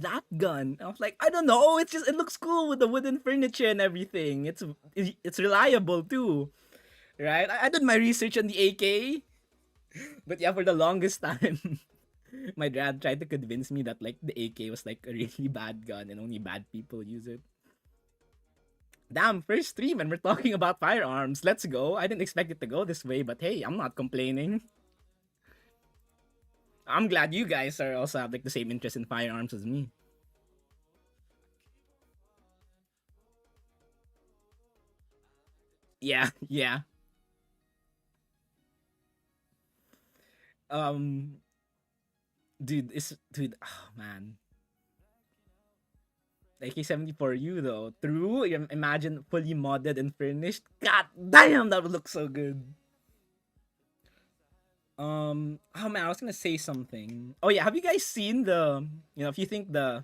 that gun? I was like, I don't know, it's just it looks cool with the wooden furniture and everything. It's reliable too. Right? I did my research on the AK. But yeah, for the longest time, my dad tried to convince me that like the AK was like a really bad gun and only bad people use it. Damn, first stream and we're talking about firearms. Let's go. I didn't expect it to go this way, but hey, I'm not complaining. I'm glad you guys are also have like the same interest in firearms as me. Yeah, yeah. Um, dude. Oh man, AK-70 for you though. True. Imagine fully modded and furnished. God damn, that would look so good. Oh man, I was gonna say something. Oh yeah, have you guys seen the? If you think the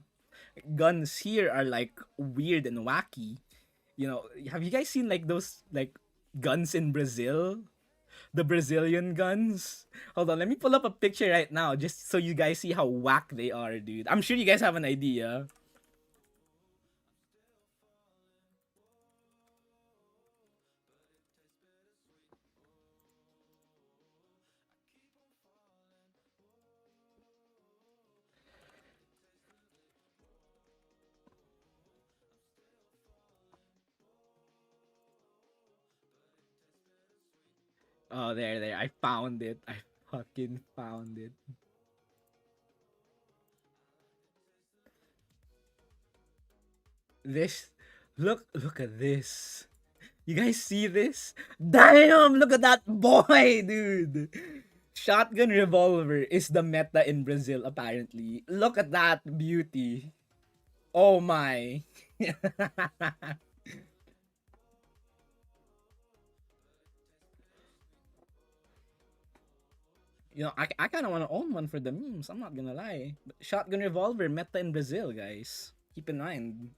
guns here are like weird and wacky, have you guys seen like those like guns in Brazil? The Brazilian guns. Hold on, let me pull up a picture right now just so you guys see how whack they are, dude. I'm sure you guys have an idea. Oh, there. I found it. I fucking found it. This, look at this. You guys see this? Damn, look at that boy, dude. Shotgun revolver is the meta in Brazil, apparently. Look at that beauty. Oh my. I kind of want to own one for the memes. I'm not gonna lie. Shotgun revolver meta in Brazil, guys. Keep in mind.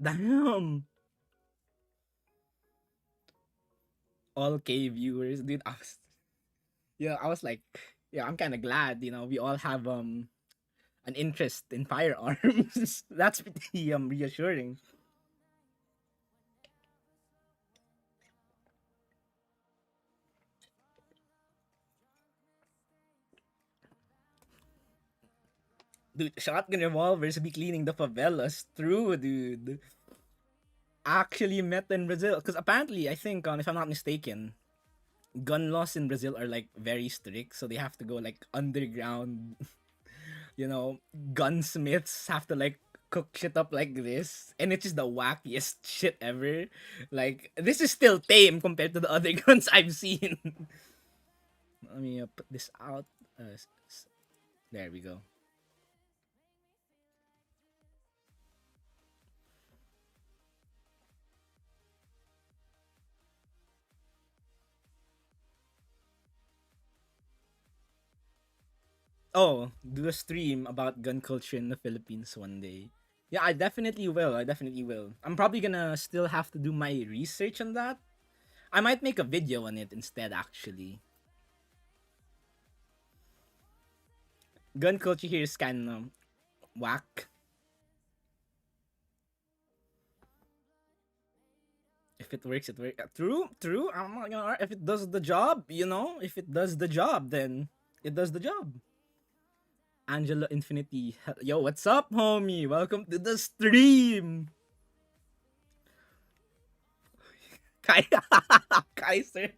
Damn. All K viewers, dude. I was like, yeah, I'm kind of glad. We all have an interest in firearms. That's pretty reassuring. Dude, shotgun revolvers be cleaning the favelas. True, dude. Actually met in Brazil. Because apparently, I think, if I'm not mistaken, gun laws in Brazil are like very strict. So they have to go like underground. Gunsmiths have to like cook shit up like this. And it's just the wackiest shit ever. Like, this is still tame compared to the other guns I've seen. Let me put this out. There we go. Oh, do a stream about gun culture in the Philippines one day. Yeah, I definitely will. I definitely will. I'm probably gonna still have to do my research on that. I might make a video on it instead, actually. Gun culture here is kind of whack. If it works, it works. True, true. I'm not gonna. If it does the job, if it does the job, then it does the job. Angelo Infinity. Yo, what's up, homie? Welcome to the stream. Kaiser.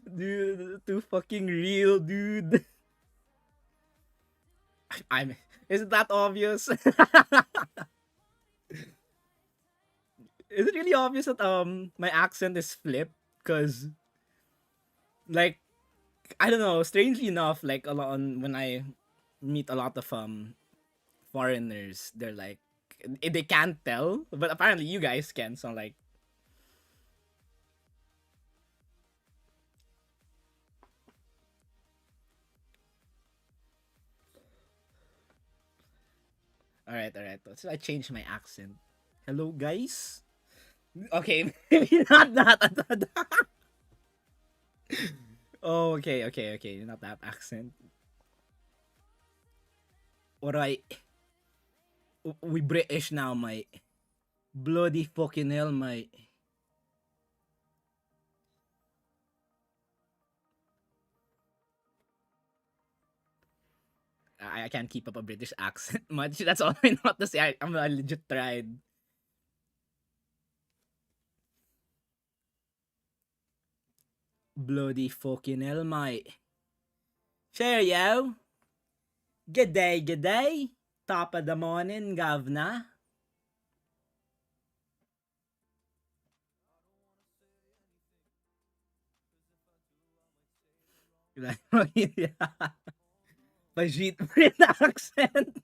Dude, too fucking real, dude. I'm. Isn't that obvious? Is it really obvious that my accent is flipped? Cause like, I don't know. Strangely enough, like a lot when I meet a lot of foreigners, they're like they can't tell, but apparently you guys can. So like, all right. So I changed my accent. Hello, guys. Okay, maybe not that. Oh, okay. Not that accent. Alright, we British now, mate. Bloody fucking hell, mate. I can't keep up a British accent much. That's all I know to say. I legit tried. Bloody fucking hell, mate. Cheerio. Good day, good day. Top of the morning, governor. Yeah. Pajit Brit accent.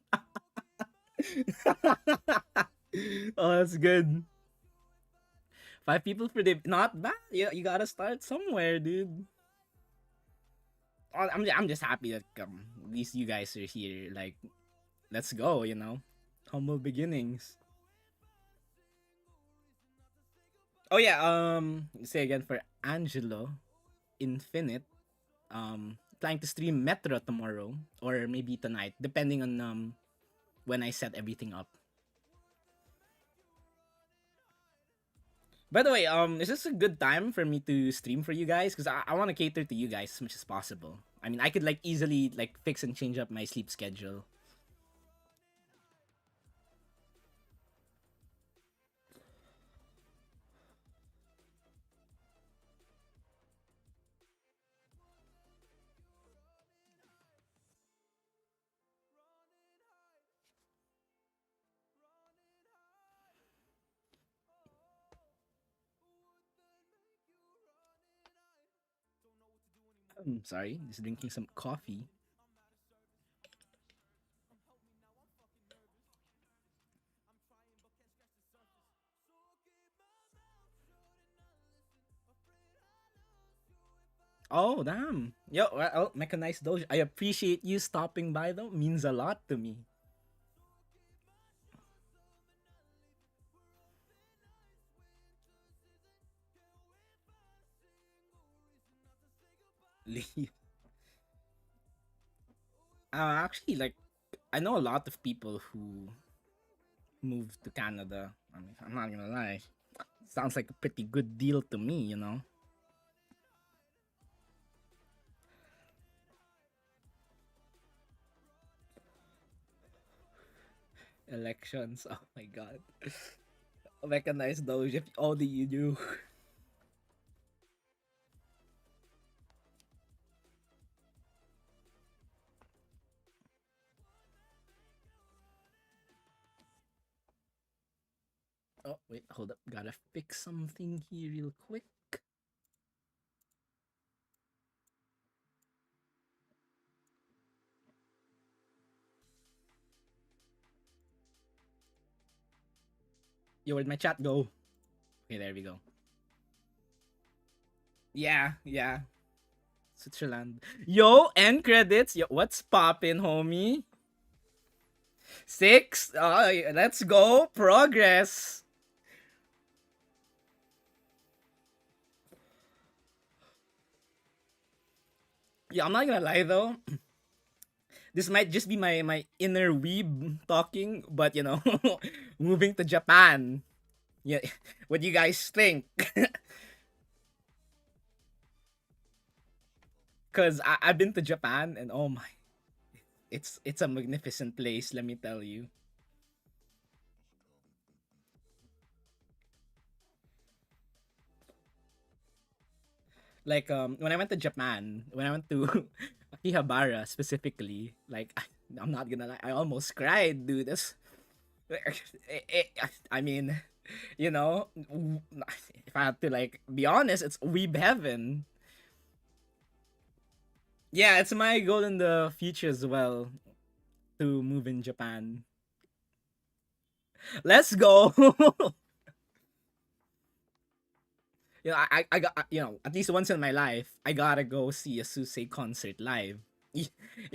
Oh, that's good. Five people for the not bad. You gotta start somewhere, dude. I'm just happy that at least you guys are here. Like, let's go. Humble beginnings. Oh yeah. Say again for Angelo Infinite. Planning to stream Metro tomorrow or maybe tonight, depending on when I set everything up. By the way, is this a good time for me to stream for you guys? Because I want to cater to you guys as much as possible. I mean, I could like easily like fix and change up my sleep schedule. Sorry, just drinking some coffee. Oh, damn. Yo, well, mechanized doge. I appreciate you stopping by though. Means a lot to me. Leave. Actually, like, I know a lot of people who moved to Canada. I mean, I'm not gonna lie. Sounds like a pretty good deal to me. Elections. Oh my god. Mechanized doge if only you knew. Oh, wait, hold up. Gotta fix something here real quick. Yo, where'd my chat go? Okay, there we go. Yeah, yeah. Switzerland. Yo, end credits. Yo, what's poppin', homie? 6. Let's go. Progress. Yeah, I'm not gonna lie though. This might just be my inner weeb talking, but moving to Japan. Yeah, what do you guys think? Cause I've been to Japan and oh my, it's a magnificent place. Let me tell you. Like when I went to Japan, when I went to Akihabara specifically, like I'm not gonna lie, I almost cried, dude. I mean, you know, if I have to like be honest, it's weeb heaven. Yeah, it's my goal in the future as well to move in Japan. Let's go. I got at least once in my life I gotta go see a Susei concert live. Y-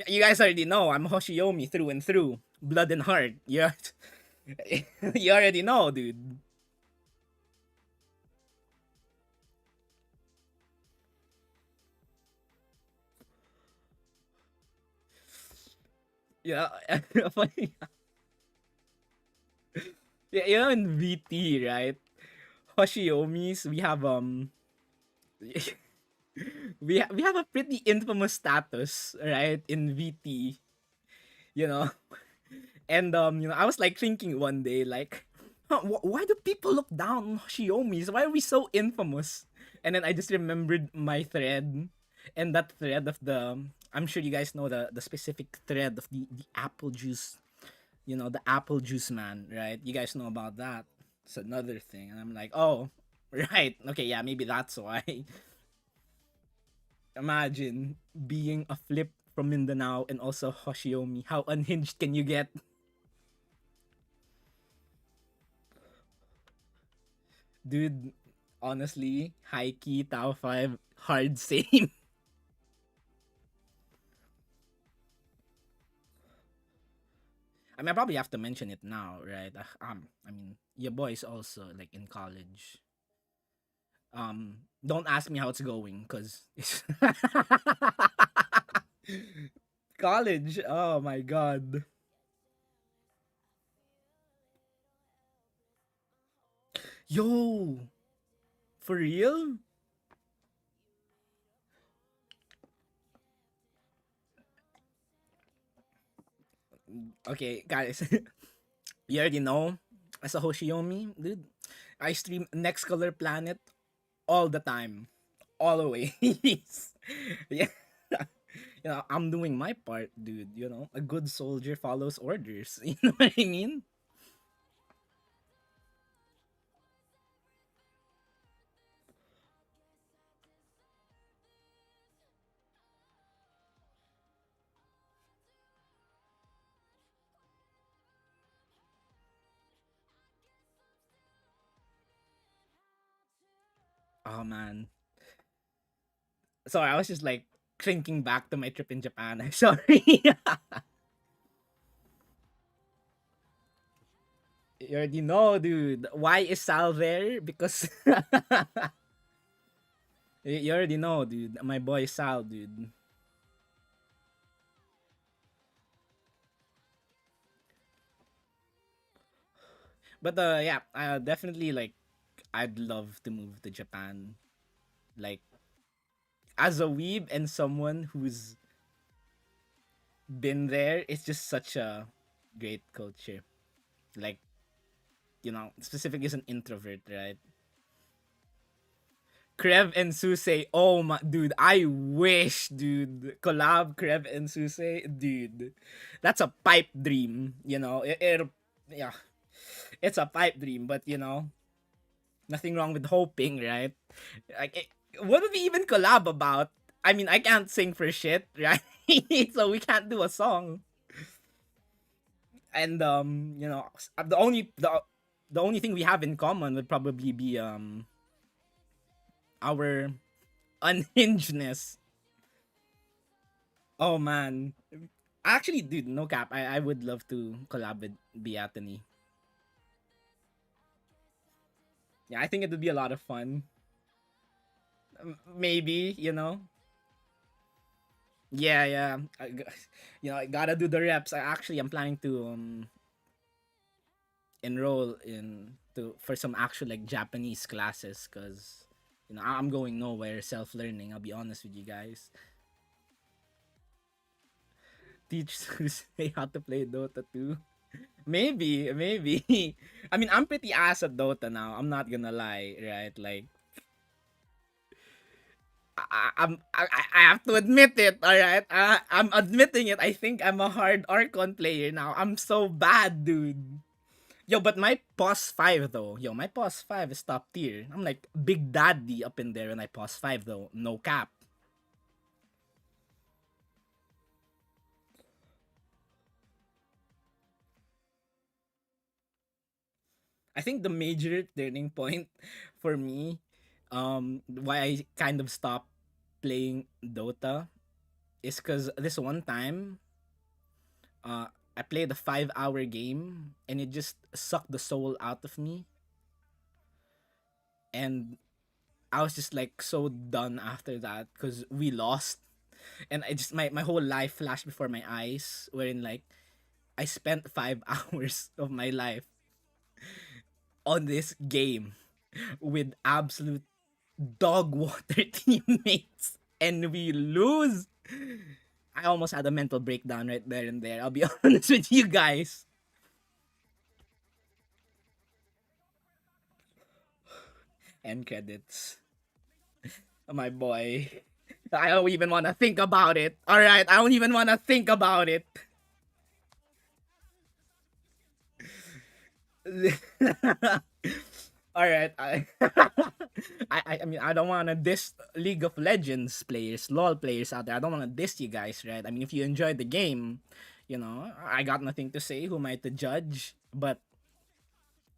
You guys already know I'm Hoshiyomi through and through, blood and heart. Yeah, you already know, dude. Yeah, funny. Yeah, in VT, right? Hoshiomis, we have we have a pretty infamous status, right, in VT. you know. And I was like thinking one day, like, huh, why do people look down on Shiomis? Why are we so infamous? And then I just remembered my thread, and that thread of I'm sure you guys know the specific thread of the apple juice, the apple juice man, right? You guys know about that. It's another thing, and I'm like, oh, right, okay, yeah, maybe that's why. Imagine being a flip from Mindanao and also Hoshiomi. How unhinged can you get? Dude, honestly, high key, Tao 5, hard same. I mean, I probably have to mention it now, right? I mean, your boy's also like in college. Don't ask me how it's going, cause college. Oh my god. Yo, for real? Okay, guys, you already know. As a Hoshiomi, dude, I stream Next Color Planet all the time, always. Yeah. I'm doing my part, dude. A good soldier follows orders. You know what I mean? Oh man. Sorry, I was just like thinking back to my trip in Japan. I'm sorry. You already know, dude. Why is Sal there? Because you already know, dude. My boy Sal, dude. But yeah, definitely like I'd love to move to Japan. Like as a weeb and someone who's been there, it's just such a great culture. Like, specific is an introvert, right? Krev and Suse, oh my, dude, I wish, dude, collab Krev and Suse, dude, that's a pipe dream, yeah, it's a pipe dream, but nothing wrong with hoping, right? Like, what would we even collab about? I mean, I can't sing for shit, right? So we can't do a song. And the only thing we have in common would probably be our unhingedness. Oh man. Actually, dude, no cap. I would love to collab with Beatany. Yeah, I think it would be a lot of fun. Maybe, Yeah, yeah. I gotta do the reps. I'm planning to enroll in to for some actual like Japanese classes because I'm going nowhere self learning. I'll be honest with you guys. Teach Susei how to play Dota 2. Maybe. I mean, I'm pretty ass at Dota now. I'm not gonna lie, right? Like, I have to admit it. All right, I'm admitting it. I think I'm a hard Archon player now. I'm so bad, dude. Yo, but my POS 5 though. Yo, my POS 5 is top tier. I'm like Big Daddy up in there when I POS 5 though. No cap. I think the major turning point for me, why I kind of stopped playing Dota is because this one time, uh, I played a 5 hour game and it just sucked the soul out of me. And I was just like so done after that because we lost. And I just my whole life flashed before my eyes, wherein like I spent 5 hours of my life on this game with absolute dog water teammates and we lose. I almost had a mental breakdown right there and there. I'll be honest with you guys. End credits. My boy. I don't even want to think about it. All right, I don't even want to think about it. All right, I mean I don't want to diss League of Legends players, LoL players out there. I don't want to diss you guys, right? I mean if you enjoyed the game, you know, I got nothing to say. Who am I to judge? But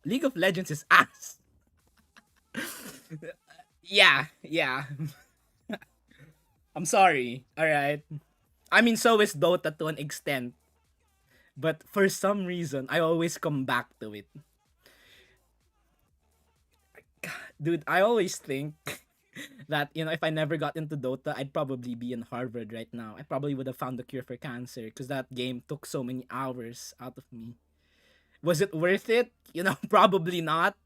League of Legends is ass. Yeah. I'm sorry. All right. I mean, so is Dota to an extent, but for some reason, I always come back to it. Dude, I always think that, you know, if I never got into Dota, I'd probably be in Harvard right now. I probably would have found the cure for cancer because that game took so many hours out of me. Was it worth it? You know, probably not.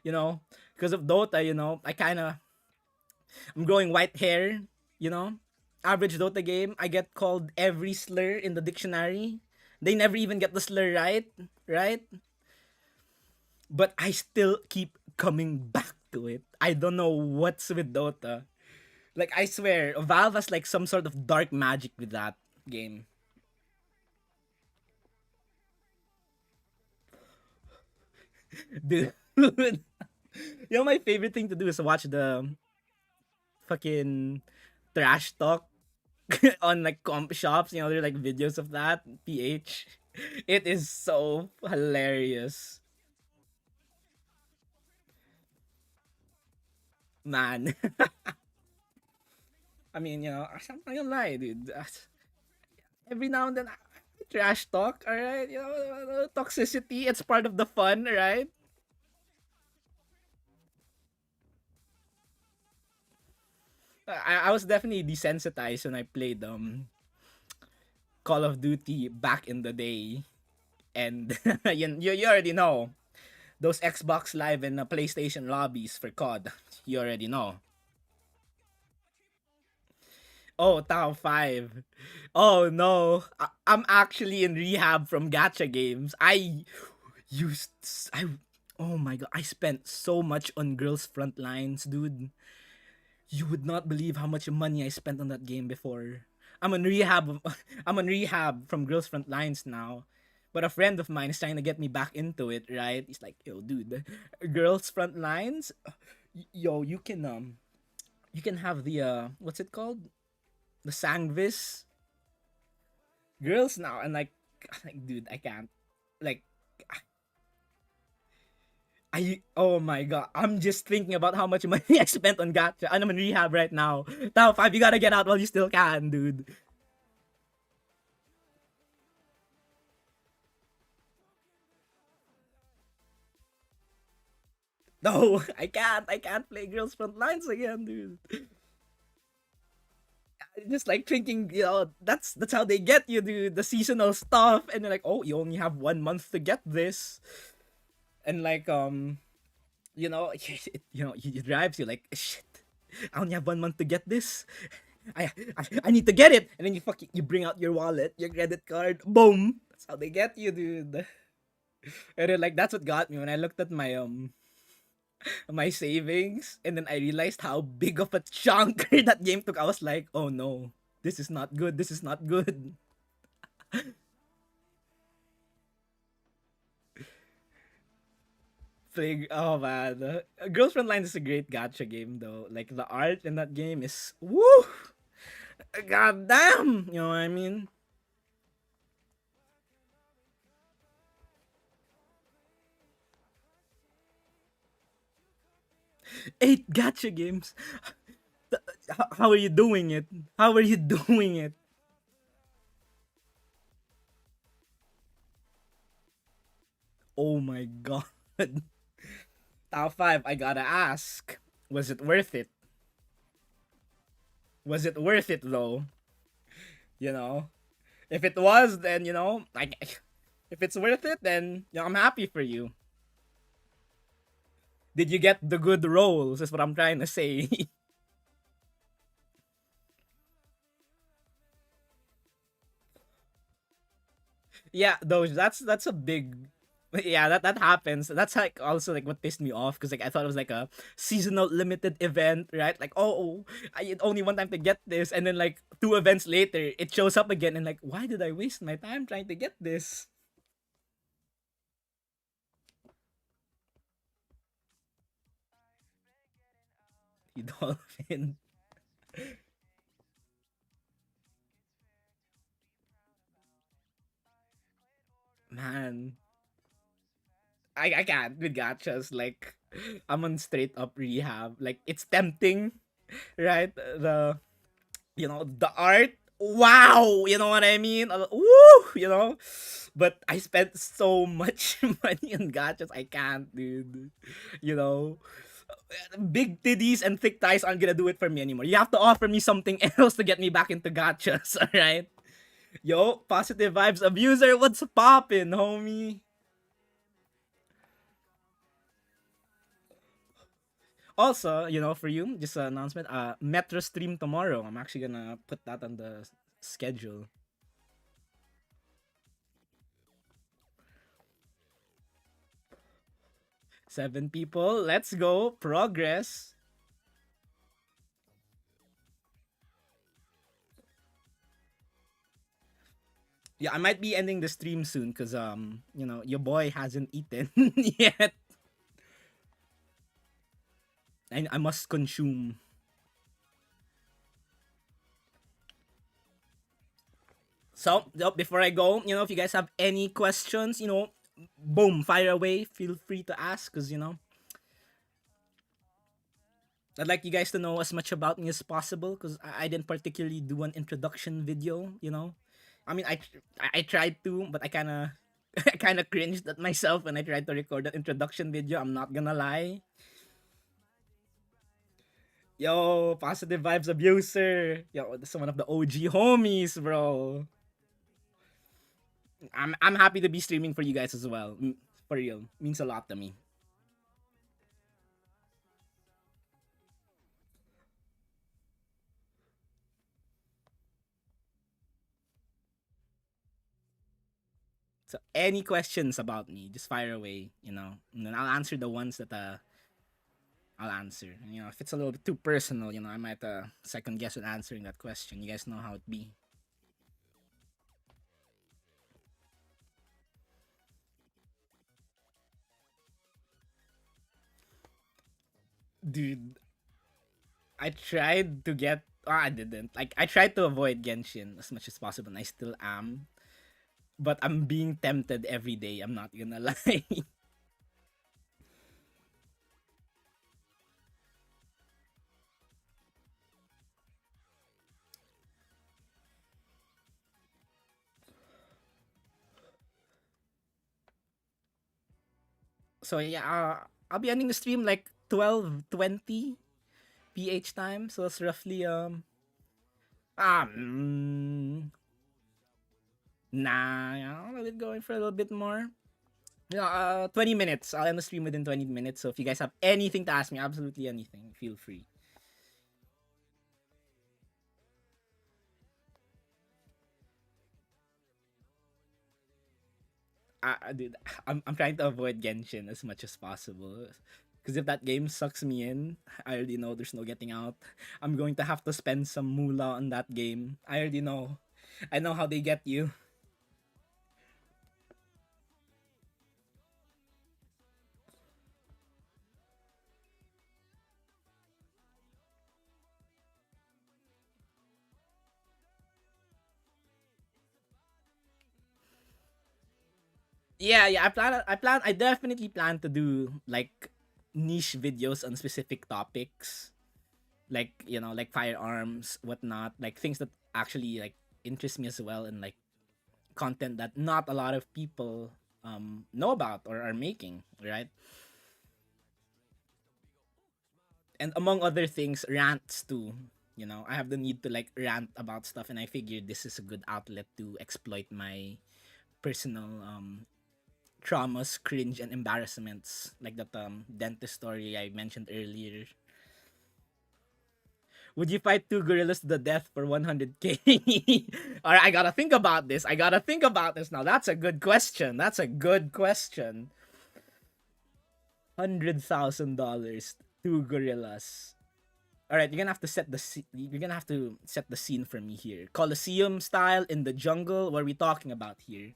You know, because of Dota, you know, I'm growing white hair, you know. Average Dota game, I get called every slur in the dictionary. They never even get the slur right, right? But I still keep coming back to it. I don't know what's with Dota. Like I swear, Valve has like some sort of dark magic with that game. Dude, you know my favorite thing to do is watch the fucking trash talk on like comp shops. You know, there are like videos of that. PH. It is so hilarious, man. I mean, you know, I'm not gonna lie, dude. Every now and then, trash talk, alright? You know, toxicity, it's part of the fun, right? I was definitely desensitized when I played Call of Duty back in the day. And you already know. Those Xbox Live and PlayStation lobbies for COD. You already know. Oh, top 5. Oh no. I'm actually in rehab from gacha games. Used I oh my god, I spent so much on Girls Front Lines, dude. You would not believe how much money I spent on that game before. I'm on rehab. I'm on rehab from Girls Front Lines now. But a friend of mine is trying to get me back into it, right? He's like, "Yo, dude, Girls Front Lines, yo, you can have the what's it called? The Sangvis girls now." And like, dude, I can't. Like, oh my god, I'm just thinking about how much money I spent on gacha. I'm in rehab right now. Top 5, you gotta get out while you still can, dude. No, I can't. I can't play Girls Front Lines again, dude. Just like thinking, you know, that's how they get you, dude. The seasonal stuff, and they're like, oh, you only have 1 month to get this, and like, you know, it drives you like, shit. I only have 1 month to get this. I need to get it, and then you bring out your wallet, your credit card, boom. That's how they get you, dude. And then, like, that's what got me when I looked at my savings, and then I realized how big of a chunk that game took. I was like, oh no, this is not good. This is not good. Oh man, Girls Front Lines is a great gacha game though. Like the art in that game is woo. God damn, you know what I mean? 8 gacha games. How are you doing it? How are you doing it? Oh my god. Top 5, I gotta ask. Was it worth it? Was it worth it though? You know? If it was, then, you know, like, if it's worth it, then, you know, I'm happy for you. Did you get the good roles? Is what I'm trying to say. Yeah, those that's a big yeah, that happens. That's like also like what pissed me off because like I thought it was like a seasonal limited event, right? Like I had only one time to get this, and then like two events later it shows up again, and like why did I waste my time trying to get this? You dolphin, man. I can't with gachas. Like I'm on straight up rehab. Like it's tempting, right? The art. Wow, you know what I mean? Woo. But I spent so much money on gachas. I can't, dude. You know, big titties and thick thighs aren't gonna do it for me anymore. You have to offer me something else to get me back into gachas. All right. Yo, positive vibes abuser. What's poppin', homie? Also, for you, just an announcement. Metro stream tomorrow. I'm actually gonna put that on the schedule. 7 people. Let's go. Progress. Yeah, I might be ending the stream soon because your boy hasn't eaten yet. I must consume. So, before I go, if you guys have any questions, boom, fire away. Feel free to ask because, I'd like you guys to know as much about me as possible because I didn't particularly do an introduction video. I mean, I tried to, but I kind of I kind of cringed at myself when I tried to record that introduction video. I'm not gonna lie. Yo, positive vibes abuser. Yo, this is one of the OG homies, bro. I'm happy to be streaming for you guys as well. For real, means a lot to me. So any questions about me, just fire away, and then I'll answer the ones that I'll answer. If it's a little bit too personal, I might second guess with answering that question. You guys know how it be. Dude, I tried to get I didn't. Like I tried to avoid Genshin as much as possible and I still am. But I'm being tempted every day, I'm not gonna lie. So yeah, I'll be ending the stream like 12:20 PH time. So it's roughly um nah, I'll be going for a little bit more. 20 minutes. I'll end the stream within 20 minutes. So if you guys have anything to ask me, absolutely anything, feel free. Dude, I'm trying to avoid Genshin as much as possible. Because if that game sucks me in, I already know there's no getting out. I'm going to have to spend some moolah on that game. I already know. I know how they get you. Yeah. I definitely plan to do like niche videos on specific topics. Like firearms, whatnot, like things that actually like interest me as well, and like content that not a lot of people know about or are making, right? And among other things, rants too. I have the need to like rant about stuff, and I figured this is a good outlet to exploit my personal traumas, cringe, and embarrassments, like that dentist story I mentioned earlier. Would you fight two gorillas to the death for 100K? All right, I gotta think about this. Now. That's a good question. $100,000, two gorillas. All right, you're gonna have to set the scene for me here. Coliseum style in the jungle. What are we talking about here?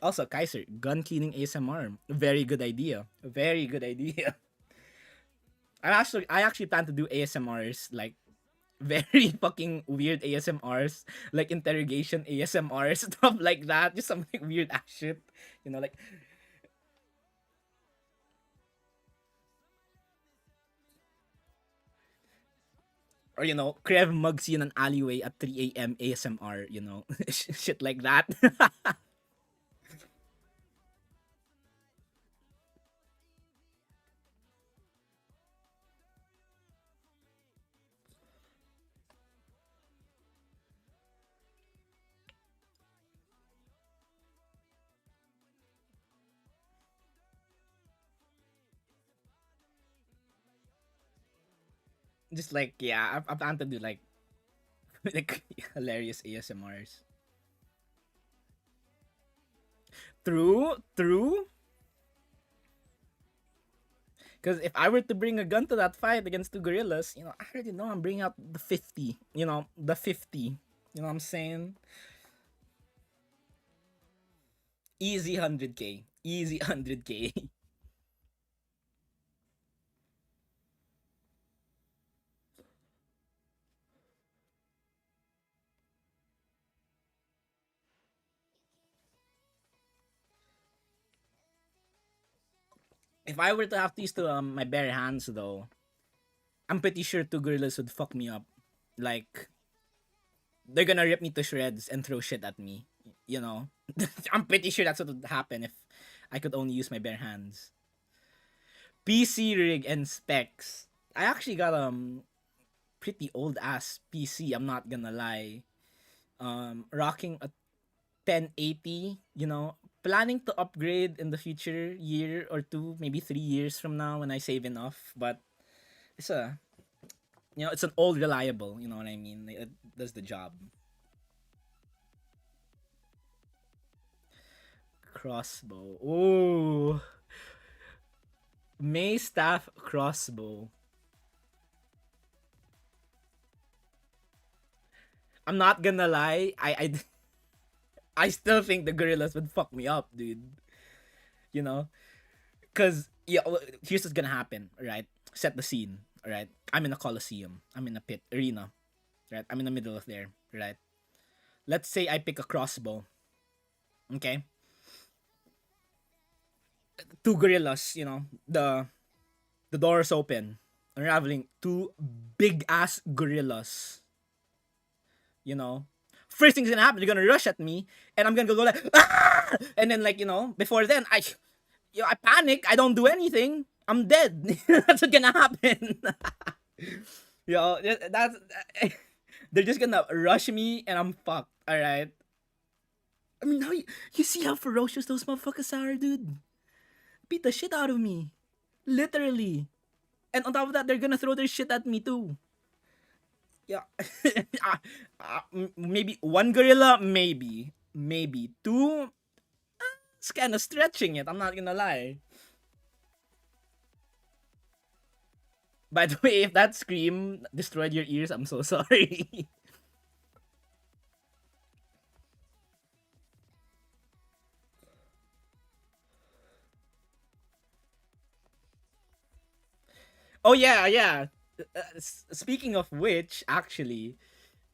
Also, Kaiser, gun cleaning ASMR. Very good idea. I actually plan to do ASMRs, like very fucking weird ASMRs, like interrogation ASMR, stuff like that. Just some like, weird ass shit. Like, or Krev mugs you in an alleyway at 3 a.m. ASMR, shit like that. Just like, yeah, I plan to do like like hilarious ASMRs. True. Because if I were to bring a gun to that fight against two gorillas, I already know I'm bringing out the 50. The 50. You know what I'm saying? Easy 100K. Easy 100K. If I were to have to use my bare hands, though, I'm pretty sure two gorillas would fuck me up. Like, they're gonna rip me to shreds and throw shit at me. I'm pretty sure that's what would happen if I could only use my bare hands. PC rig and specs. I actually got pretty old ass PC. I'm not gonna lie. Rocking a 1080. Planning to upgrade in the future year or two, maybe 3 years from now when I save enough. But it's it's an old reliable. You know what I mean? It does the job. Crossbow. Ooh. May staff crossbow. I'm not gonna lie. I still think the gorillas would fuck me up, dude. You know, cause yeah, here's what's gonna happen. Right, set the scene. Right, I'm in a coliseum. I'm in a pit arena. Right, I'm in the middle of there. Right. Let's say I pick a crossbow. Okay. Two gorillas. The doors open. Unraveling two big ass gorillas. First thing's gonna happen, they're gonna rush at me, and I'm gonna go like, ah! And then like, before then, I panic, I don't do anything, I'm dead. That's what's gonna happen. That's they're just gonna rush me, and I'm fucked. All right. I mean, you see how ferocious those motherfuckers are, dude. Beat the shit out of me, literally. And on top of that, they're gonna throw their shit at me too. Yeah. Maybe one gorilla, maybe two. It's kind of stretching it. I'm not gonna lie. By the way, if that scream destroyed your ears, I'm so sorry. Oh yeah. Speaking of which, actually,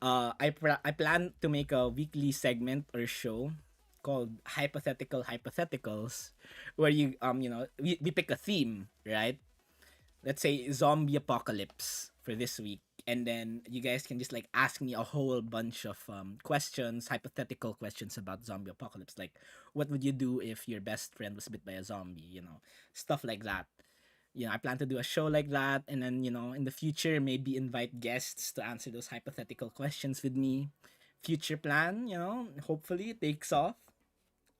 I plan to make a weekly segment or show called Hypothetical Hypotheticals, where we pick a theme, right? Let's say zombie apocalypse for this week, and then you guys can just like ask me a whole bunch of questions, hypothetical questions about zombie apocalypse, like what would you do if your best friend was bit by a zombie, stuff like that. I plan to do a show like that, and then in the future maybe invite guests to answer those hypothetical questions with me. Future plan, hopefully it takes off,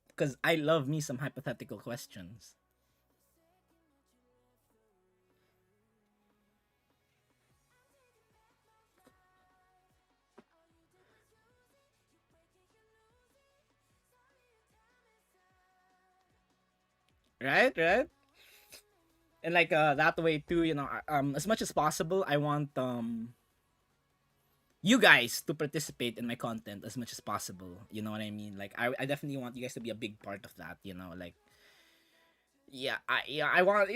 because I love me some hypothetical questions. Right, right. And like that way too, you know, as much as possible, I want you guys to participate in my content as much as possible. You know what I mean? Like I definitely want you guys to be a big part of that, you know, like I want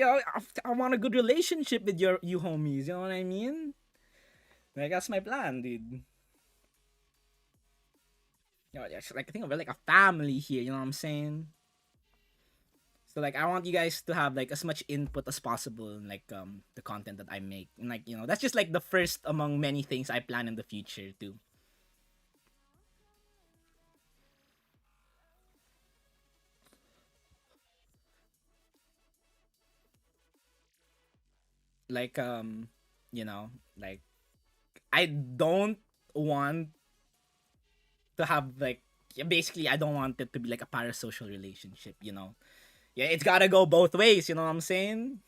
I want a good relationship with you homies, you know what I mean? Like that's my plan, dude. You know, like I think of it like a family here, you know what I'm saying? So like I want you guys to have like as much input as possible in like the content that I make. And like, you know, that's just like the first among many things I plan in the future too. Like you know, like I don't want to have like basically I don't want it to be like a parasocial relationship, you know. Yeah, it's gotta go both ways, you know what I'm saying?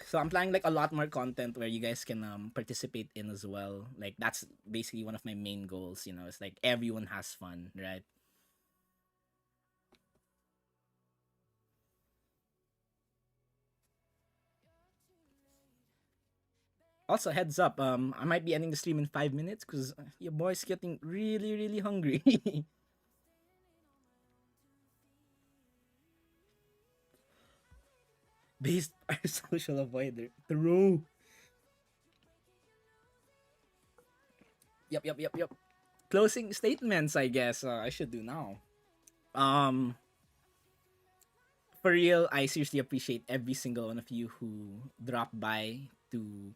So I'm planning like a lot more content where you guys can participate in as well. Like that's basically one of my main goals, you know. It's like everyone has fun, right? Also, heads up, I might be ending the stream in 5 minutes because your boy's getting really, really hungry. Based our social avoider. True. Yep. Closing statements, I guess I should do now. Um, for real, I seriously appreciate every single one of you who dropped by to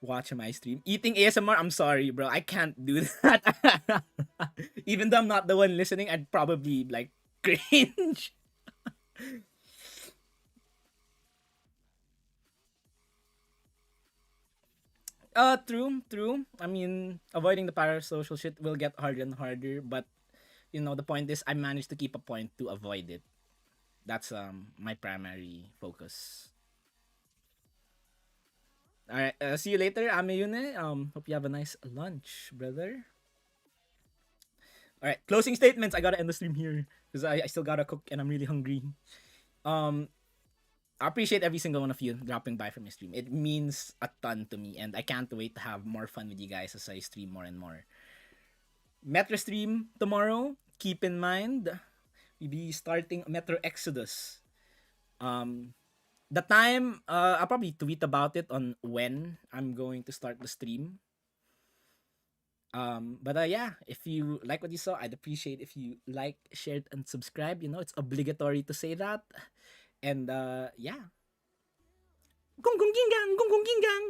watch my stream. Eating ASMR, I'm sorry, bro. I can't do that. Even though I'm not the one listening, I'd probably like cringe. True. I mean, avoiding the parasocial shit will get harder and harder, but you know, the point is I managed to keep a point to avoid it. That's my primary focus. All right, see you later, Ameyune. Hope you have a nice lunch, brother. All right, closing statements. I gotta end the stream here because I still gotta cook and I'm really hungry. Um, I appreciate every single one of you dropping by from my stream. It means a ton to me, and I can't wait to have more fun with you guys as I stream more and more. Metro stream tomorrow. Keep in mind, we be starting Metro Exodus. Um, the time, I'll probably tweet about it on when I'm going to start the stream. But yeah, if you like what you saw, I'd appreciate if you like, shared, and subscribe. You know, it's obligatory to say that. And yeah, gong gong gingang, gong gong gingang.